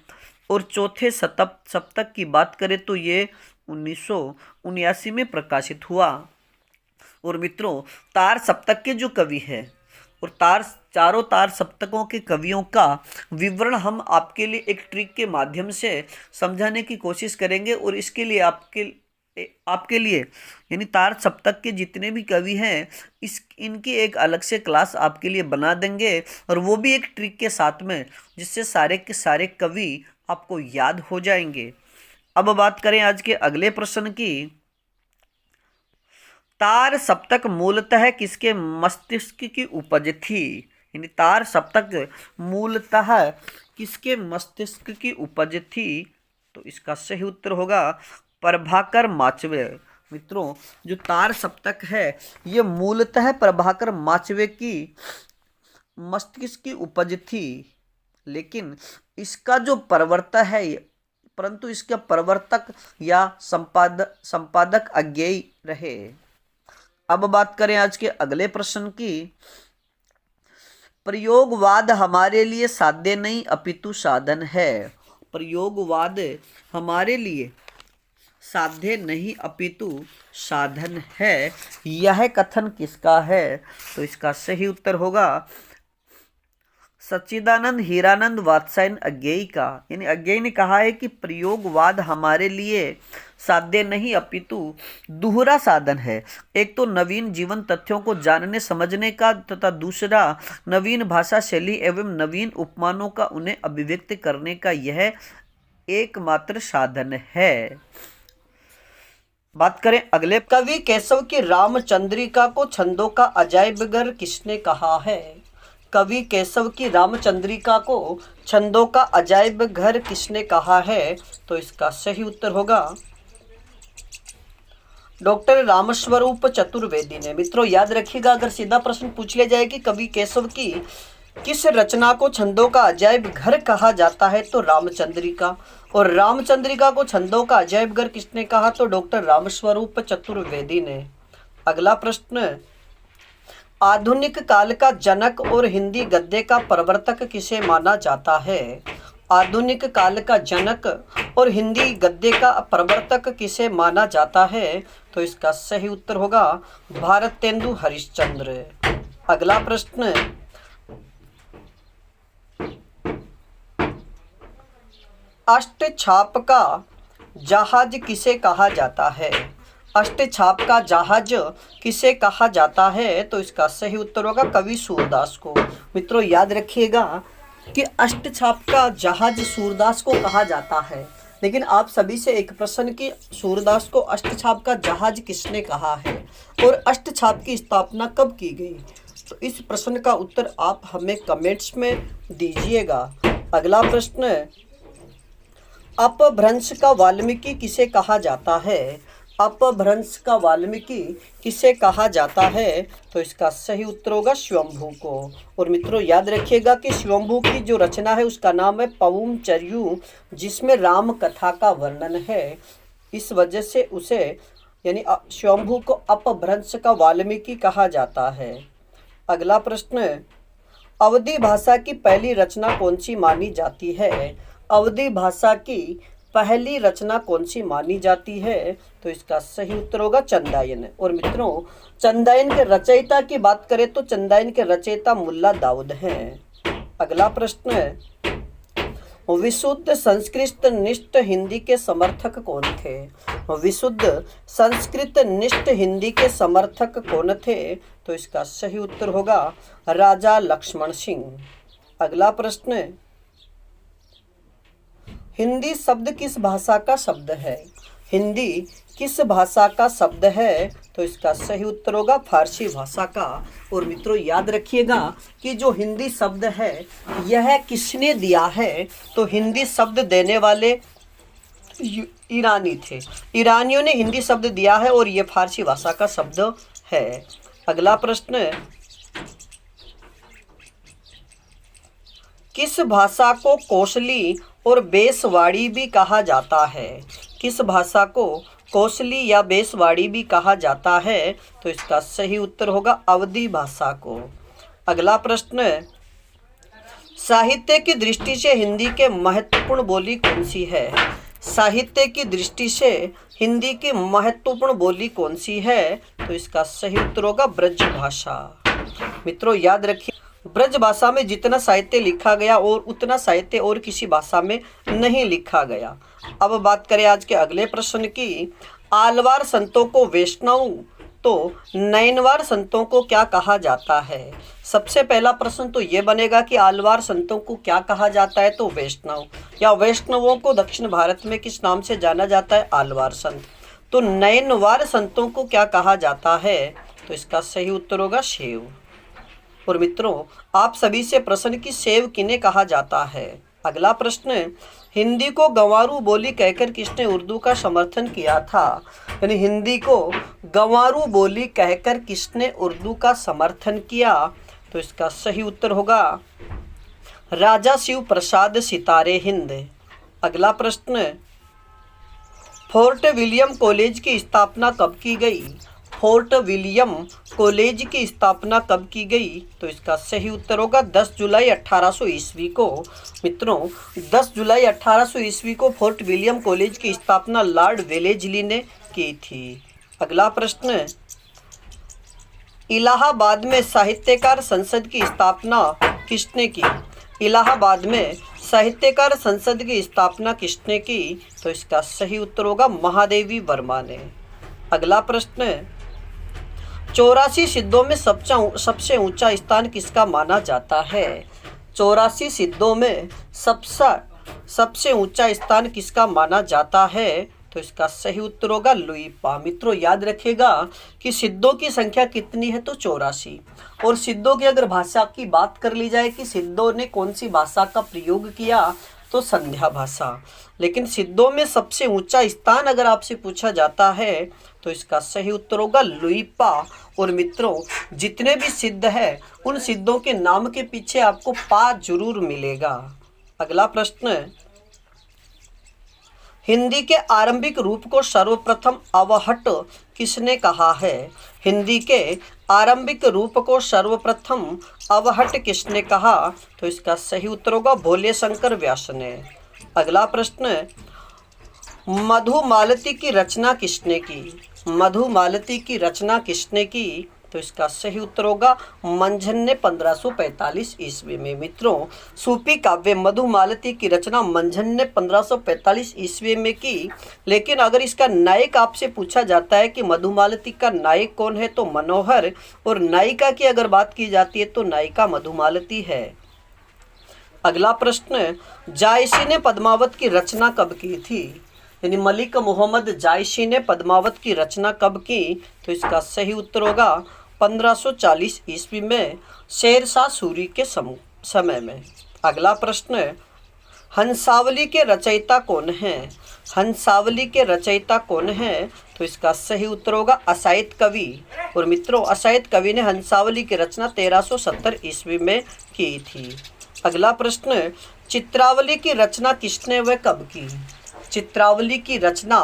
और चौथे सप्तक की बात करें तो ये 1979 में प्रकाशित हुआ। और मित्रों, तार सप्तक के जो कवि हैं और चारों तार सप्तकों के कवियों का विवरण हम आपके लिए एक ट्रिक के माध्यम से समझाने की कोशिश करेंगे। और इसके लिए आपके लिए यानी तार सप्तक के जितने भी कवि हैं इनकी एक अलग से क्लास आपके लिए बना देंगे, और वो भी एक ट्रिक के साथ में, जिससे सारे के सारे कवि आपको याद हो जाएंगे। अब बात करें आज के अगले प्रश्न की। तार सप्तक मूलतः किसके मस्तिष्क की उपज थी? यानी तार सप्तक मूलतः किसके मस्तिष्क की उपज थी? तो इसका सही उत्तर होगा प्रभाकर माचवे। मित्रों, जो तार सप्तक है ये मूलतः प्रभाकर माचवे की मस्तिष्क की उपज थी, लेकिन इसका जो प्रवर्तक है, परंतु इसके प्रवर्तक या संपादक अज्ञेय रहे। अब बात करें आज के अगले प्रश्न की। प्रयोगवाद हमारे लिए साध्य नहीं अपितु साधन है। प्रयोगवाद हमारे लिए साध्य नहीं अपितु साधन है, यह कथन किसका है? तो इसका सही उत्तर होगा सच्चिदानंद हीरानंद वात्स्यायन अज्ञेय का। यानी अज्ञेय ने कहा है कि प्रयोगवाद हमारे लिए साध्य नहीं अपितु दूसरा साधन है। एक तो नवीन जीवन तथ्यों को जानने समझने का, तथा दूसरा नवीन भाषा शैली एवं नवीन उपमानों का उन्हें अभिव्यक्त करने का यह एकमात्र साधन है। बात करें अगले। कवि केशव की रामचंद्रिका को छंदों का अजायब घर किसने कहा है? कवि केशव की रामचंद्रिका को छंदों का अजायब घर किसने कहा है? तो इसका सही उत्तर होगा डॉक्टर रामस्वरूप चतुर्वेदी ने। मित्रों, याद रखिएगा, अगर सीधा प्रश्न पूछ लिया जाए कि कवि केशव की किस रचना को छंदों का अजायब घर कहा जाता है, तो रामचंद्रिका। और रामचंद्रिका को छंदों का अजायब घर किसने कहा? तो डॉक्टर रामस्वरूप चतुर्वेदी ने। अगला प्रश्न, आधुनिक काल का जनक और हिंदी गद्य का प्रवर्तक किसे माना जाता है? आधुनिक काल का जनक और हिंदी गद्य का प्रवर्तक किसे माना जाता है? तो इसका सही उत्तर होगा भारतेंदु हरिश्चंद्र। अगला प्रश्न, अष्टछाप का जहाज किसे कहा जाता है? अष्टछाप का जहाज किसे कहा जाता है? तो इसका सही उत्तर होगा कवि सूरदास को। मित्रों, याद रखिएगा कि अष्टछाप का जहाज सूरदास को कहा जाता है, लेकिन आप सभी से एक प्रश्न कि सूरदास को अष्टछाप का जहाज किसने कहा है और अष्टछाप की स्थापना कब की गई? तो इस प्रश्न का उत्तर आप हमें कमेंट्स में दीजिएगा। अगला प्रश्न, अपभ्रंश का वाल्मीकि किसे कहा जाता है? अपभ्रंश का वाल्मीकि किसे कहा जाता है? तो इसका सही उत्तर होगा स्वयंभू को। और मित्रों, याद रखिएगा कि स्वयंभू की जो रचना है उसका नाम है पवुम चर्यू, जिसमें राम कथा का वर्णन है। इस वजह से उसे यानी स्वयंभू को अपभ्रंश का वाल्मीकि कहा जाता है। अगला प्रश्न, अवधी भाषा की पहली रचना कौन सी मानी जाती है? अवधी भाषा की पहली रचना कौन सी मानी जाती है? तो इसका सही उत्तर होगा चंदायन। और मित्रों, चंदायन के रचयिता की बात करें तो चंदायन के रचयिता मुल्ला दाऊद हैं। अगला प्रश्न है, विशुद्ध संस्कृत निष्ठ हिंदी के समर्थक कौन थे? विशुद्ध संस्कृत निष्ठ हिंदी के समर्थक कौन थे? तो इसका सही उत्तर होगा राजा लक्ष्मण सिंह। अगला प्रश्न है, हिंदी शब्द किस भाषा का शब्द है? हिंदी किस भाषा का शब्द है? तो इसका सही उत्तर होगा फारसी भाषा का। और मित्रों याद रखिएगा कि जो हिंदी शब्द है यह किसने दिया है? तो हिंदी शब्द देने वाले ईरानी थे। ईरानियों ने हिंदी शब्द दिया है और यह फारसी भाषा का शब्द है। अगला प्रश्न, किस भाषा को कोसली और बेसवाड़ी भी कहा जाता है? किस भाषा को कोसली या बेसवाड़ी भी कहा जाता है? तो इसका सही उत्तर होगा अवधी भाषा को। अगला प्रश्न, साहित्य की दृष्टि से हिंदी के महत्वपूर्ण बोली कौन सी है? साहित्य की दृष्टि से हिंदी की महत्वपूर्ण बोली कौन सी है? तो इसका सही उत्तर होगा ब्रज भाषा। मित्रों याद रखिए, ब्रज भाषा में जितना साहित्य लिखा गया और उतना साहित्य और किसी भाषा में नहीं लिखा गया। अब बात करें आज के अगले प्रश्न की। आलवार संतों को वैष्णव तो नैनवार संतों को क्या कहा जाता है? सबसे पहला प्रश्न तो ये बनेगा कि आलवार संतों को क्या कहा जाता है? तो वैष्णव, या वैष्णवों को दक्षिण भारत में किस नाम से जाना जाता है? आलवार संत। तो नैनवार संतों को क्या कहा जाता है? तो इसका सही उत्तर होगा शैव। और मित्रों आप सभी से प्रश्न की शैव किन्हें कहा जाता है? अगला प्रश्न, हिंदी को गंवारू बोली कहकर किसने उर्दू का समर्थन किया था? यानी हिंदी को गंवारू बोली कहकर किसने उर्दू का समर्थन किया? तो इसका सही उत्तर होगा राजा शिव प्रसाद सितारे हिंद। अगला प्रश्न, फोर्ट विलियम कॉलेज की स्थापना कब की गई? फोर्ट विलियम कॉलेज की स्थापना कब की गई? तो इसका सही उत्तर होगा 10 जुलाई 1800 ईस्वी को। मित्रों 10 जुलाई 1800 ईस्वी को फोर्ट विलियम कॉलेज की स्थापना लॉर्ड वेलेस्ली ने की थी। अगला प्रश्न, इलाहाबाद में साहित्यकार संसद की स्थापना किसने की? इलाहाबाद में साहित्यकार संसद की स्थापना किसने की? तो इसका सही उत्तर होगा महादेवी वर्मा ने। अगला प्रश्न, 84 सिद्धों में सबसे ऊंचा स्थान किसका माना जाता है? 84 सिद्धों में सबसे ऊंचा स्थान किसका माना जाता है? तो इसका सही उत्तर होगा लुईपा। मित्रों याद रखिएगा कि सिद्धों की संख्या कितनी है? तो 84। और सिद्धों की अगर भाषा की बात कर ली जाए कि सिद्धों ने कौन सी भाषा का प्रयोग किया, तो संध्या भाषा। लेकिन सिद्धों में सबसे ऊंचा स्थान अगर आपसे पूछा जाता है तो इसका सही उत्तर होगा लुईपा। और मित्रों जितने भी सिद्ध है उन सिद्धों के नाम के पीछे आपको पा जरूर मिलेगा। अगला प्रश्न, हिंदी के आरंभिक रूप को सर्वप्रथम अवहट किसने कहा है? हिंदी के आरंभिक रूप को सर्वप्रथम अवहट किसने कहा? तो इसका सही उत्तर होगा भोले शंकर व्यास ने। अगला प्रश्न, मधुमालती की रचना किसने की? मधुमालती की रचना किसने की? तो इसका सही उत्तर होगा मंझन ने 1545 ईस्वी में। मित्रों सूफी काव्य मधुमालती की रचना मंझन ने 1545 ईस्वी में की। लेकिन अगर इसका नायक आपसे पूछा जाता है कि मधुमालती का नायक कौन है, तो मनोहर, और नायिका की अगर बात की जाती है तो नायिका मधुमालती है। अगला प्रश्न, जायसी ने पद्मावत की रचना कब की थी? यानी मलिक मोहम्मद जायसी ने पद्मावत की रचना कब की? तो इसका सही उत्तर होगा 1540 ईस्वी में शेरशाह सूरी के समय में। अगला प्रश्न, हंसावली के रचयिता कौन हैं? हंसावली के रचयिता कौन हैं? तो इसका सही उत्तर होगा असायत कवि। और मित्रों असायत कवि ने हंसावली की रचना 1370 ईस्वी में की थी। अगला प्रश्न, चित्रावली की रचना किसने व कब की? चित्रावली की रचना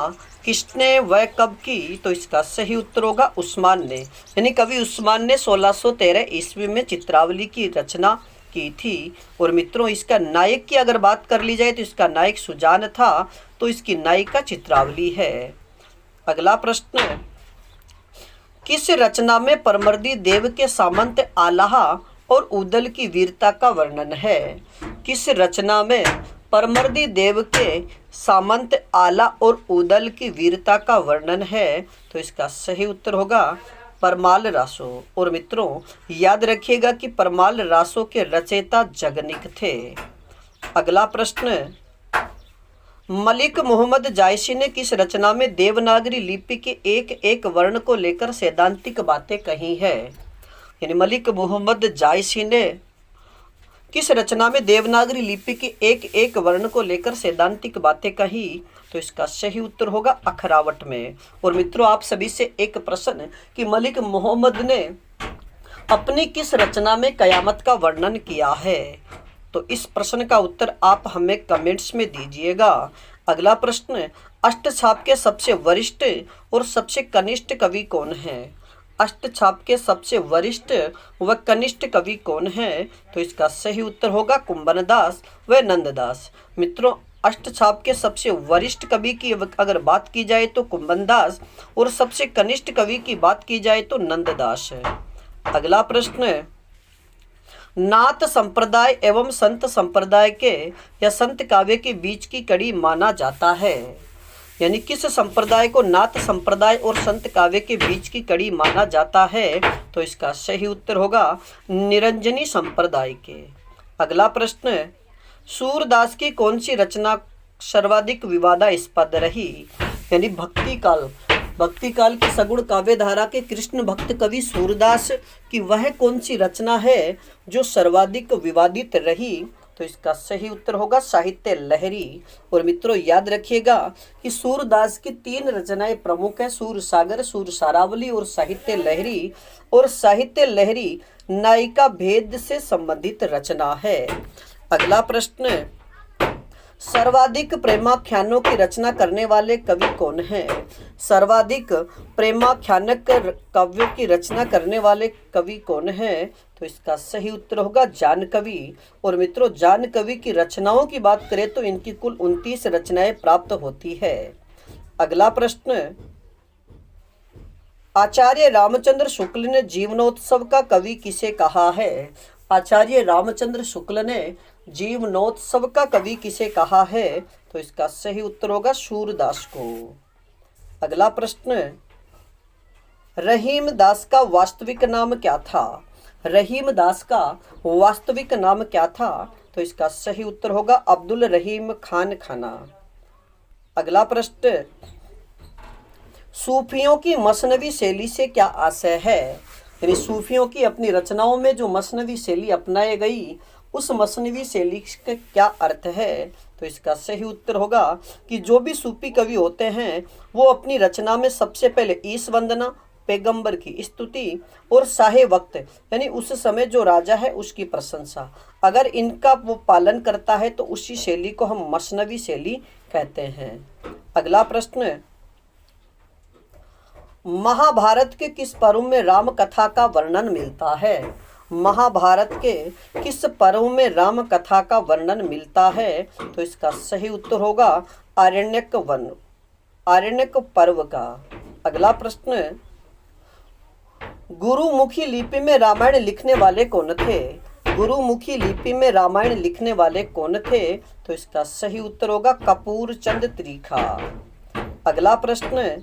किसने व कब की? तो इसका सही उत्तर होगा उस्मान ने। यानी कवि उस्मान ने 1613 ईस्वी में चित्रावली की रचना की थी। और मित्रों इसका नायक की अगर बात कर ली जाए तो इसका नायक सुजान था, तो इसकी नायिका चित्रावली है। अगला प्रश्न, किस रचना में परमर्दी देव के सामंत आल्हा और उदल की वीरता का वर्णन है? किस रचना में परमर्दी देव के सामंत आला और उदल की वीरता का वर्णन है? तो इसका सही उत्तर होगा परमाल रासो। और मित्रों याद रखिएगा कि परमाल रासो के रचयिता जगनिक थे। अगला प्रश्न, मलिक मोहम्मद जायसी ने किस रचना में देवनागरी लिपि के एक एक वर्ण को लेकर सैद्धांतिक बातें कही है? यानी मलिक मोहम्मद जायसी ने किस रचना में देवनागरी लिपि के एक एक वर्ण को लेकर सैद्धांतिक बातें कही? तो इसका सही उत्तर होगा अखरावट में। और मित्रों, आप सभी से एक प्रश्न कि मलिक मोहम्मद ने अपनी किस रचना में कयामत का वर्णन किया है? तो इस प्रश्न का उत्तर आप हमें कमेंट्स में दीजिएगा। अगला प्रश्न, अष्टछाप के सबसे वरिष्ठ और सबसे कनिष्ठ कवि कौन है? अष्टछाप के सबसे वरिष्ठ व कनिष्ठ कवि कौन है? तो इसका सही उत्तर होगा कुंभनदास व नंददास। मित्रों, अष्टछाप के सबसे वरिष्ठ कवि की अगर बात की जाए तो कुंभनदास और सबसे कनिष्ठ कवि की बात की जाए तो नंददास है। अगला प्रश्न, नाथ संप्रदाय एवं संत संप्रदाय के या संत काव्य के बीच की कड़ी माना जाता है? यानी किस संप्रदाय को नाथ संप्रदाय और संत काव्य के बीच की कड़ी माना जाता है? तो इसका सही उत्तर होगा निरंजनी संप्रदाय के। अगला प्रश्न, सूरदास की कौन सी रचना सर्वाधिक विवादास्पद रही? यानी भक्ति काल की सगुण काव्य धारा के कृष्ण भक्त कवि सूरदास की वह कौन सी रचना है जो सर्वाधिक विवादित रही? तो इसका सही उत्तर होगा साहित्य लहरी। और मित्रों, याद रखिएगा कि सूरदास की 3 रचनाएं प्रमुख है, सूरसागर, सूरसारावली और साहित्य लहरी। और साहित्य लहरी नायिका भेद से संबंधित रचना है। अगला प्रश्न, सर्वाधिक प्रेमाख्यानों की रचना करने वाले कवि कौन हैं? सर्वाधिक प्रेमाख्यानक काव्यों की रचना करने वाले कवि कौन हैं? तो इसका सही उत्तर होगा जानकवि। और मित्रों, जानकवि की रचनाओं की बात करें तो इनकी कुल 29 रचनाएं प्राप्त होती है। अगला प्रश्न, आचार्य रामचंद्र शुक्ल ने जीवनोत्सव का कवि किसे कहा है? आचार्य रामचंद्र शुक्ल ने जीवनोत्सव का कवि किसे कहा है? तो इसका सही उत्तर होगा सूरदास को। अगला प्रश्न, रहीम दास का वास्तविक नाम क्या था? रहीम दास का वास्तविक नाम क्या था? तो इसका सही उत्तर होगा अब्दुल रहीम खान खाना। अगला प्रश्न, सूफियों की मसनवी शैली से क्या आशय है? यानी सूफियों की अपनी रचनाओं में जो मसनवी शैली अपनाई गई उस मसनवी शैली का क्या अर्थ है? तो इसका सही उत्तर होगा कि जो भी सूफी कवि होते हैं वो अपनी रचना में सबसे पहले ईश वंदना, पैगंबर की स्तुति और साहे वक्त यानी उस समय जो राजा है उसकी प्रशंसा, अगर इनका वो पालन करता है तो उसी शैली को हम मसनवी शैली कहते हैं। अगला प्रश्न, महाभारत के किस पर्व में राम कथा का वर्णन मिलता है? महाभारत के किस पर्व में राम कथा का वर्णन मिलता है? तो इसका सही उत्तर होगा आरण्यक पर्व का। अगला प्रश्न, गुरुमुखी लिपि में रामायण लिखने वाले कौन थे? गुरुमुखी लिपि में रामायण लिखने वाले कौन थे? तो इसका सही उत्तर होगा कपूर चंद त्रिखा। अगला प्रश्न,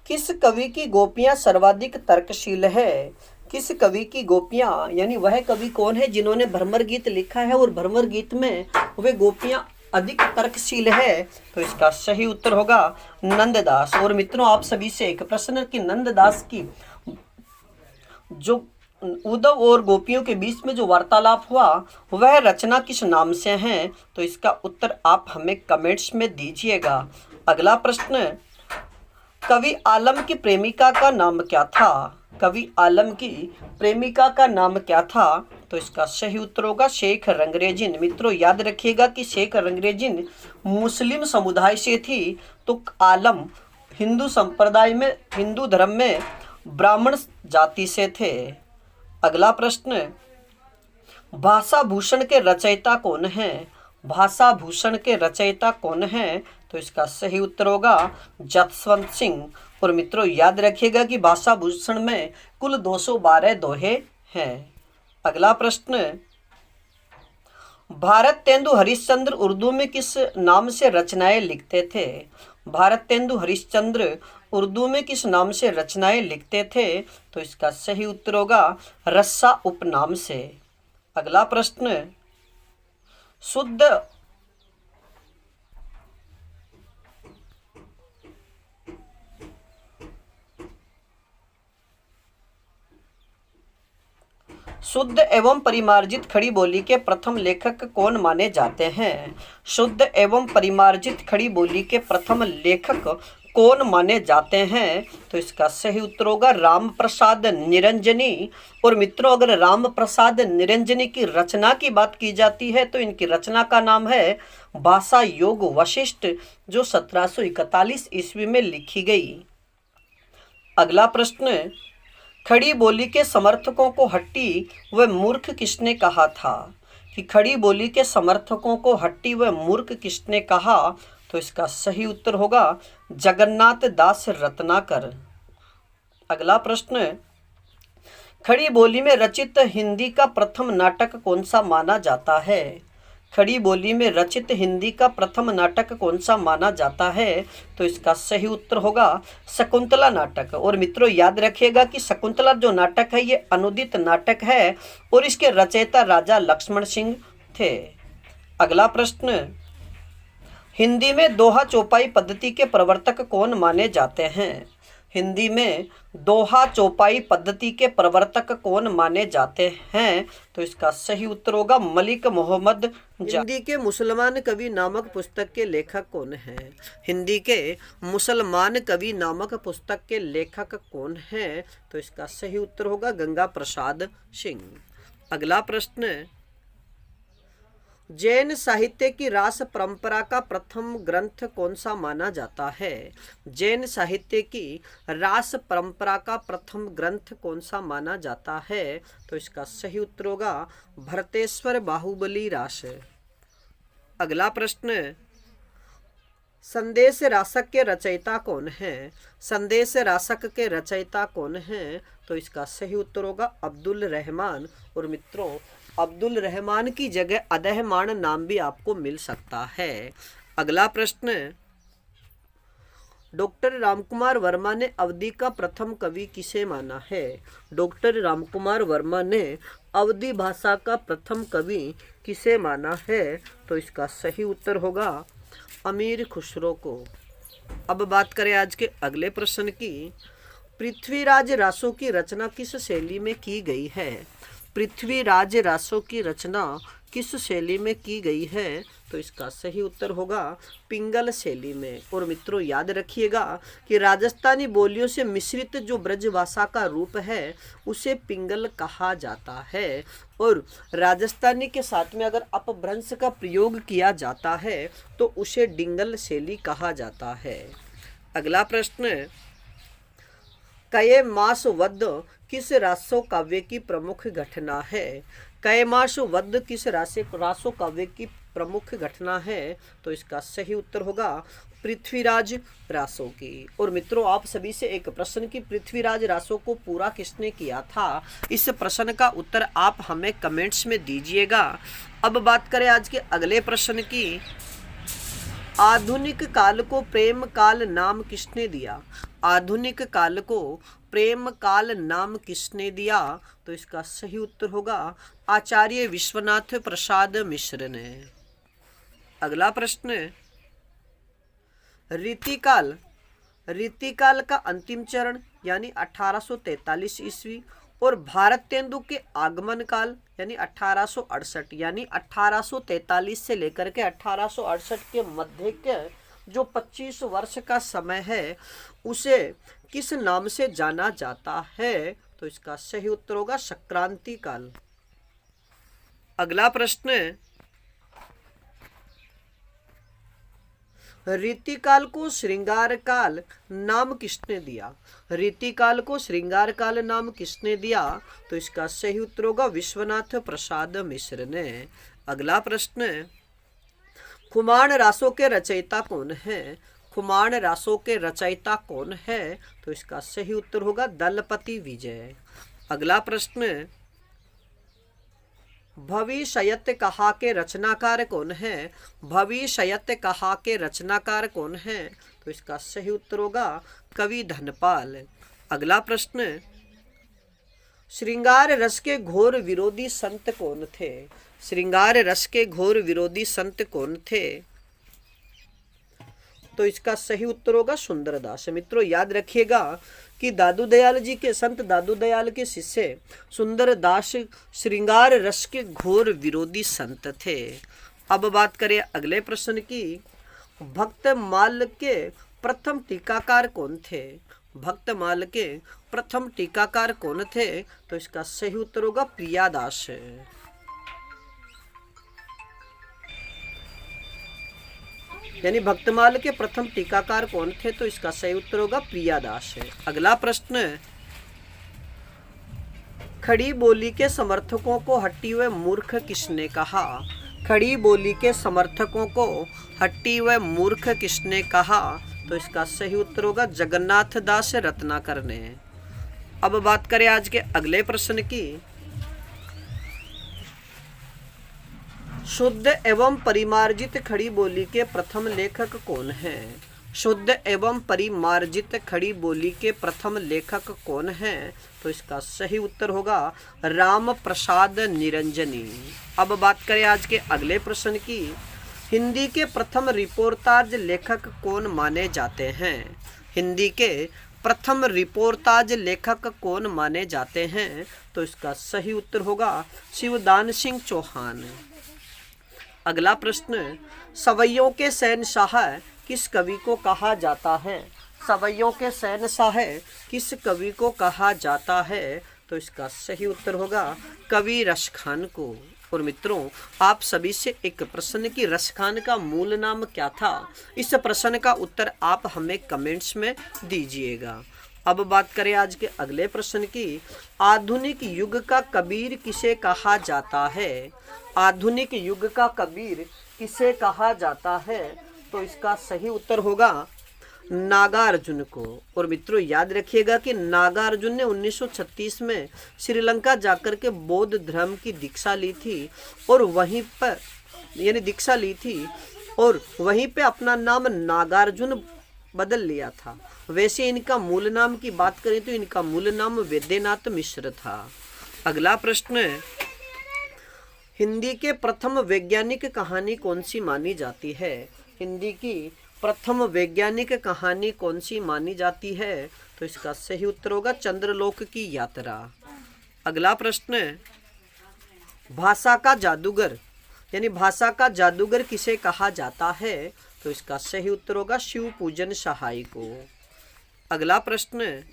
किस कवि की गोपियां सर्वाधिक तर्कशील है? किस कवि की गोपियां यानी वह कवि कौन है जिन्होंने भ्रमर गीत लिखा है और भ्रमर गीत में वे गोपियां अधिक तर्कशील है? तो इसका सही उत्तर होगा नंददास। और मित्रों, आप सभी से एक प्रश्न कि नंददास की जो उद्धव और गोपियों के बीच में जो वार्तालाप हुआ वह रचना किस नाम से है? तो इसका उत्तर आप हमें कमेंट्स में दीजिएगा। अगला प्रश्न, कवि आलम की प्रेमिका का नाम क्या था? कवि आलम की प्रेमिका का नाम क्या था? तो इसका सही उत्तर होगा शेख रंगरेजिन। मित्रों, याद रखिएगा कि शेख रंगरेजिन मुस्लिम समुदाय से थी तो आलम हिंदू संप्रदाय में, हिंदू धर्म में ब्राह्मण जाति से थे। अगला प्रश्न, भाषा भूषण के रचयिता कौन हैं? भाषा भूषण के रचयिता कौन हैं? तो इसका सही उत्तर होगा जसवंत सिंह। और मित्रों, याद रखिएगा कि भाषा भूषण में कुल 212 दोहे हैं। अगला प्रश्न, भारतेंदु हरिश्चंद्र उर्दू में किस नाम से रचनाएं लिखते थे? भारतेंदु हरिश्चंद्र उर्दू में किस नाम से रचनाएं लिखते थे? तो इसका सही उत्तर होगा रस्सा उपनाम से। अगला प्रश्न, शुद्ध एवं परिमार्जित खड़ी बोली के प्रथम लेखक कौन माने जाते हैं? शुद्ध एवं परिमार्जित खड़ी बोली के प्रथम लेखक कौन माने जाते हैं? तो इसका सही उत्तर होगा राम प्रसाद निरंजनी। और मित्रों, अगर राम प्रसाद निरंजनी की रचना की बात की जाती है तो इनकी रचना का नाम है भाषा योग वशिष्ठ, जो 1741 ईस्वी में लिखी गई। अगला प्रश्न, खड़ी बोली के समर्थकों को हट्टी व मूर्ख किसने कहा था? कि खड़ी बोली के समर्थकों को हट्टी व मूर्ख किसने कहा? तो इसका सही उत्तर होगा जगन्नाथ दास रत्नाकर। अगला प्रश्न, खड़ी बोली में रचित हिंदी का प्रथम नाटक कौन सा माना जाता है? खड़ी बोली में रचित हिंदी का प्रथम नाटक कौन सा माना जाता है? तो इसका सही उत्तर होगा शकुंतला नाटक। और मित्रों, याद रखिएगा कि शकुंतला जो नाटक है ये अनुदित नाटक है और इसके रचयिता राजा लक्ष्मण सिंह थे। अगला प्रश्न, हिंदी में दोहा चौपाई पद्धति के प्रवर्तक कौन माने जाते हैं? हिंदी में दोहा चौपाई पद्धति के प्रवर्तक कौन माने जाते हैं? तो इसका सही उत्तर होगा मलिक मोहम्मद। हिंदी के मुसलमान कवि नामक पुस्तक के लेखक कौन हैं? हिंदी के मुसलमान कवि नामक पुस्तक के लेखक कौन हैं? तो इसका सही उत्तर होगा गंगा प्रसाद सिंह। अगला प्रश्न, जैन साहित्य की रास परंपरा का प्रथम ग्रंथ कौन सा माना जाता है? जैन साहित्य की रास परंपरा का प्रथम ग्रंथ कौन सा माना जाता है? तो इसका सही उत्तर होगा भरतेश्वर बाहुबली रास। अगला प्रश्न, संदेश रासक के रचयिता कौन हैं? संदेश रासक के रचयिता कौन हैं? तो इसका सही उत्तर होगा अब्दुल रहमान। और मित्रों, अब्दुल रहमान की जगह अदहमान नाम भी आपको मिल सकता है। अगला प्रश्न, डॉक्टर रामकुमार वर्मा ने अवधी का प्रथम कवि किसे माना है? डॉक्टर रामकुमार वर्मा ने अवधी भाषा का प्रथम कवि किसे माना है? तो इसका सही उत्तर होगा अमीर खुसरो को। अब बात करें आज के अगले प्रश्न की। पृथ्वीराज रासो की रचना किस शैली में की गई है? पृथ्वीराज रासो की रचना किस शैली में की गई है? तो इसका सही उत्तर होगा पिंगल शैली में। और मित्रों, याद रखिएगा कि राजस्थानी बोलियों से मिश्रित जो ब्रजभाषा का रूप है उसे पिंगल कहा जाता है। और राजस्थानी के साथ में अगर अपभ्रंश का प्रयोग किया जाता है तो उसे डिंगल शैली कहा जाता है। अगला प्रश्न, कयमास वध किस रासो काव्य की प्रमुख घटना है? कयमास वध किस रासो काव्य की प्रमुख घटना है? तो इसका सही उत्तर होगा पृथ्वीराज रासो की। और मित्रों, आप सभी से एक प्रश्न की पृथ्वीराज रासो को पूरा किसने किया था? इस प्रश्न का उत्तर आप हमें कमेंट्स में दीजिएगा। अब बात करें आज के अगले प्रश्न की। आधुनिक काल को प्रेम काल नाम किसने दिया? आधुनिक काल को प्रेम काल नाम किसने दिया? तो इसका सही उत्तर होगा आचार्य विश्वनाथ प्रसाद मिश्र ने। अगला प्रश्न, रीतिकाल रीतिकाल का अंतिम चरण यानी 1843 ईस्वी और भारतेंदु के आगमन काल यानी 1868 यानी 1843 से लेकर के 1868 के मध्य के जो 25 वर्ष का समय है उसे किस नाम से जाना जाता है? तो इसका सही उत्तर होगा संक्रांति काल। अगला प्रश्न, रीतिकाल को श्रृंगार काल नाम किसने दिया? रीतिकाल को श्रृंगार काल नाम किसने दिया? तो इसका सही उत्तर होगा विश्वनाथ प्रसाद मिश्र ने। अगला प्रश्न, खुमान रासों के रचयिता कौन है? खुमान रासों के रचयिता कौन है? तो इसका सही उत्तर होगा दलपति विजय। अगला प्रश्न, भविष्यत कहा के रचनाकार कौन है? भविष्यत कहा के रचनाकार कौन है? तो इसका सही उत्तर होगा कवि धनपाल। अगला प्रश्न, श्रृंगार रस के घोर विरोधी संत कौन थे? श्रृंगार रस के घोर विरोधी संत कौन थे? तो इसका सही उत्तर होगा सुंदरदास। मित्रों याद रखिएगा कि दादू दयाल जी के, संत दादू दयाल के शिष्य सुंदरदास श्रृंगार रस के घोर विरोधी संत थे। अब बात करें अगले प्रश्न की। भक्तमाल के प्रथम टीकाकार कौन थे? भक्तमाल के प्रथम टीकाकार कौन थे? तो इसका सही उत्तर होगा प्रियादास। यानी भक्तमाल के प्रथम टीकाकार कौन थे? तो इसका सही उत्तर होगा प्रियादास। अगला प्रश्न, खड़ी बोली के समर्थकों को हट्टी व मूर्ख किसने कहा? खड़ी बोली के समर्थकों को हट्टी व मूर्ख किसने कहा? तो इसका सही उत्तर होगा जगन्नाथ दास रत्नाकर ने। अब बात करें आज के अगले प्रश्न की। शुद्ध एवं परिमार्जित खड़ी बोली के प्रथम लेखक कौन है? शुद्ध एवं परिमार्जित खड़ी बोली के प्रथम लेखक कौन है? तो इसका सही उत्तर होगा राम प्रसाद निरंजनी। अब बात करें आज के अगले प्रश्न की। हिंदी के प्रथम रिपोर्टाज लेखक कौन माने जाते हैं? हिंदी के प्रथम रिपोर्टाज लेखक कौन माने जाते हैं? तो इसका सही उत्तर होगा शिवदान सिंह चौहान। अगला प्रश्न, सवैयों के शहंशाह किस कवि को कहा जाता है? सवैयों के शहंशाह किस कवि को कहा जाता है? तो इसका सही उत्तर होगा कवि रसखान को। और मित्रों आप सभी से एक प्रश्न की रसखान का मूल नाम क्या था? इस प्रश्न का उत्तर आप हमें कमेंट्स में दीजिएगा। अब बात करें आज के अगले प्रश्न की। आधुनिक युग का कबीर किसे कहा जाता है? आधुनिक युग का कबीर किसे कहा जाता है? तो इसका सही उत्तर होगा नागार्जुन को। और मित्रों याद रखिएगा कि नागार्जुन ने 1936 में श्रीलंका जाकर के बौद्ध धर्म की दीक्षा ली थी और वहीं पर दीक्षा ली थी और वहीं पे अपना नाम नागार्जुन बदल लिया था। वैसे इनका मूल नाम की बात करें तो इनका मूल नाम वैद्यनाथ मिश्र था। अगला प्रश्न, हिंदी के प्रथम वैज्ञानिक कहानी कौन सी मानी जाती है? हिंदी की प्रथम वैज्ञानिक कहानी कौन सी मानी जाती है? तो इसका सही उत्तर होगा चंद्रलोक की यात्रा। अगला प्रश्न, भाषा का जादूगर यानी भाषा का जादूगर किसे कहा जाता है? तो इसका सही उत्तर होगा शिव पूजन सहाय को। अगला प्रश्न,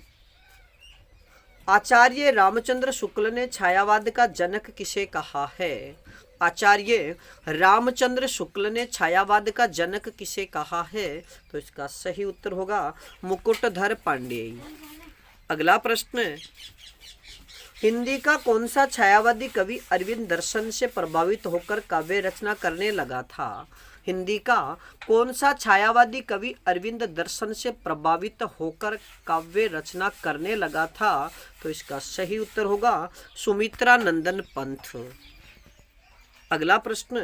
आचार्य रामचंद्र शुक्ल ने छायावाद का जनक किसे कहा है? आचार्य रामचंद्र शुक्ल ने छायावाद का जनक किसे कहा है? तो इसका सही उत्तर होगा मुकुटधर पांडेय। अगला प्रश्न, हिंदी का कौन सा छायावादी कवि अरविंद दर्शन से प्रभावित होकर काव्य रचना करने लगा था? हिंदी का कौन सा छायावादी कवि अरविंद दर्शन से प्रभावित होकर काव्य रचना करने लगा था? तो इसका सही उत्तर होगा सुमित्रा नंदन पंथ। अगला प्रश्न,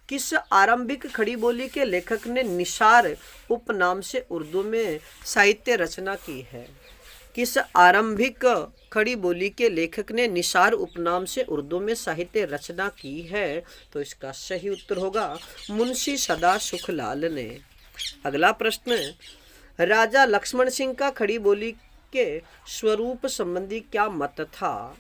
किस आरंभिक खड़ी बोली के लेखक ने निसार उपनाम से उर्दू में साहित्य रचना की है? किस आरंभिक खड़ी बोली के लेखक ने निसार उपनाम से उर्दू में साहित्य रचना की है? तो इसका सही उत्तर होगा मुंशी सदा सुखलाल ने। अगला प्रश्न, राजा लक्ष्मण सिंह का खड़ी बोली के स्वरूप संबंधी क्या मत था?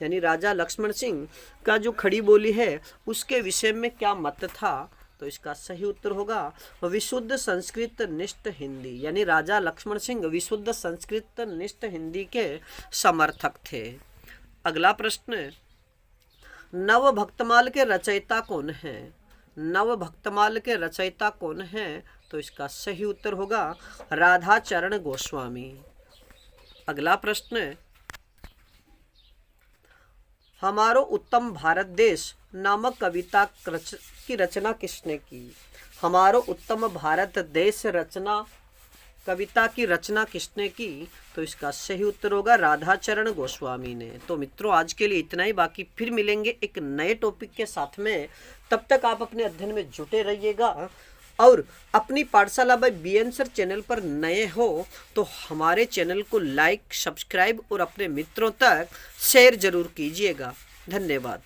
यानी राजा लक्ष्मण सिंह का जो खड़ी बोली है उसके विषय में क्या मत था? तो इसका सही उत्तर होगा विशुद्ध संस्कृत निष्ठ हिंदी। यानी राजा लक्ष्मण सिंह विशुद्ध संस्कृत निष्ठ हिंदी के समर्थक थे। अगला प्रश्न, नव भक्तमाल के रचयिता कौन है? नव भक्तमाल के रचयिता कौन है? तो इसका सही उत्तर होगा राधाचरण गोस्वामी। अगला प्रश्न, हमारो उत्तम भारत देश नामक कविता की रचना किसने की? हमारो उत्तम भारत देश कविता की रचना किसने की? तो इसका सही उत्तर होगा राधाचरण गोस्वामी ने। तो मित्रों आज के लिए इतना ही, बाकी फिर मिलेंगे एक नए टॉपिक के साथ में। तब तक आप अपने अध्ययन में जुटे रहिएगा और अपनी पाठशाला बाय BN सर चैनल पर नए हो तो हमारे चैनल को लाइक, सब्सक्राइब और अपने मित्रों तक शेयर जरूर कीजिएगा। धन्यवाद।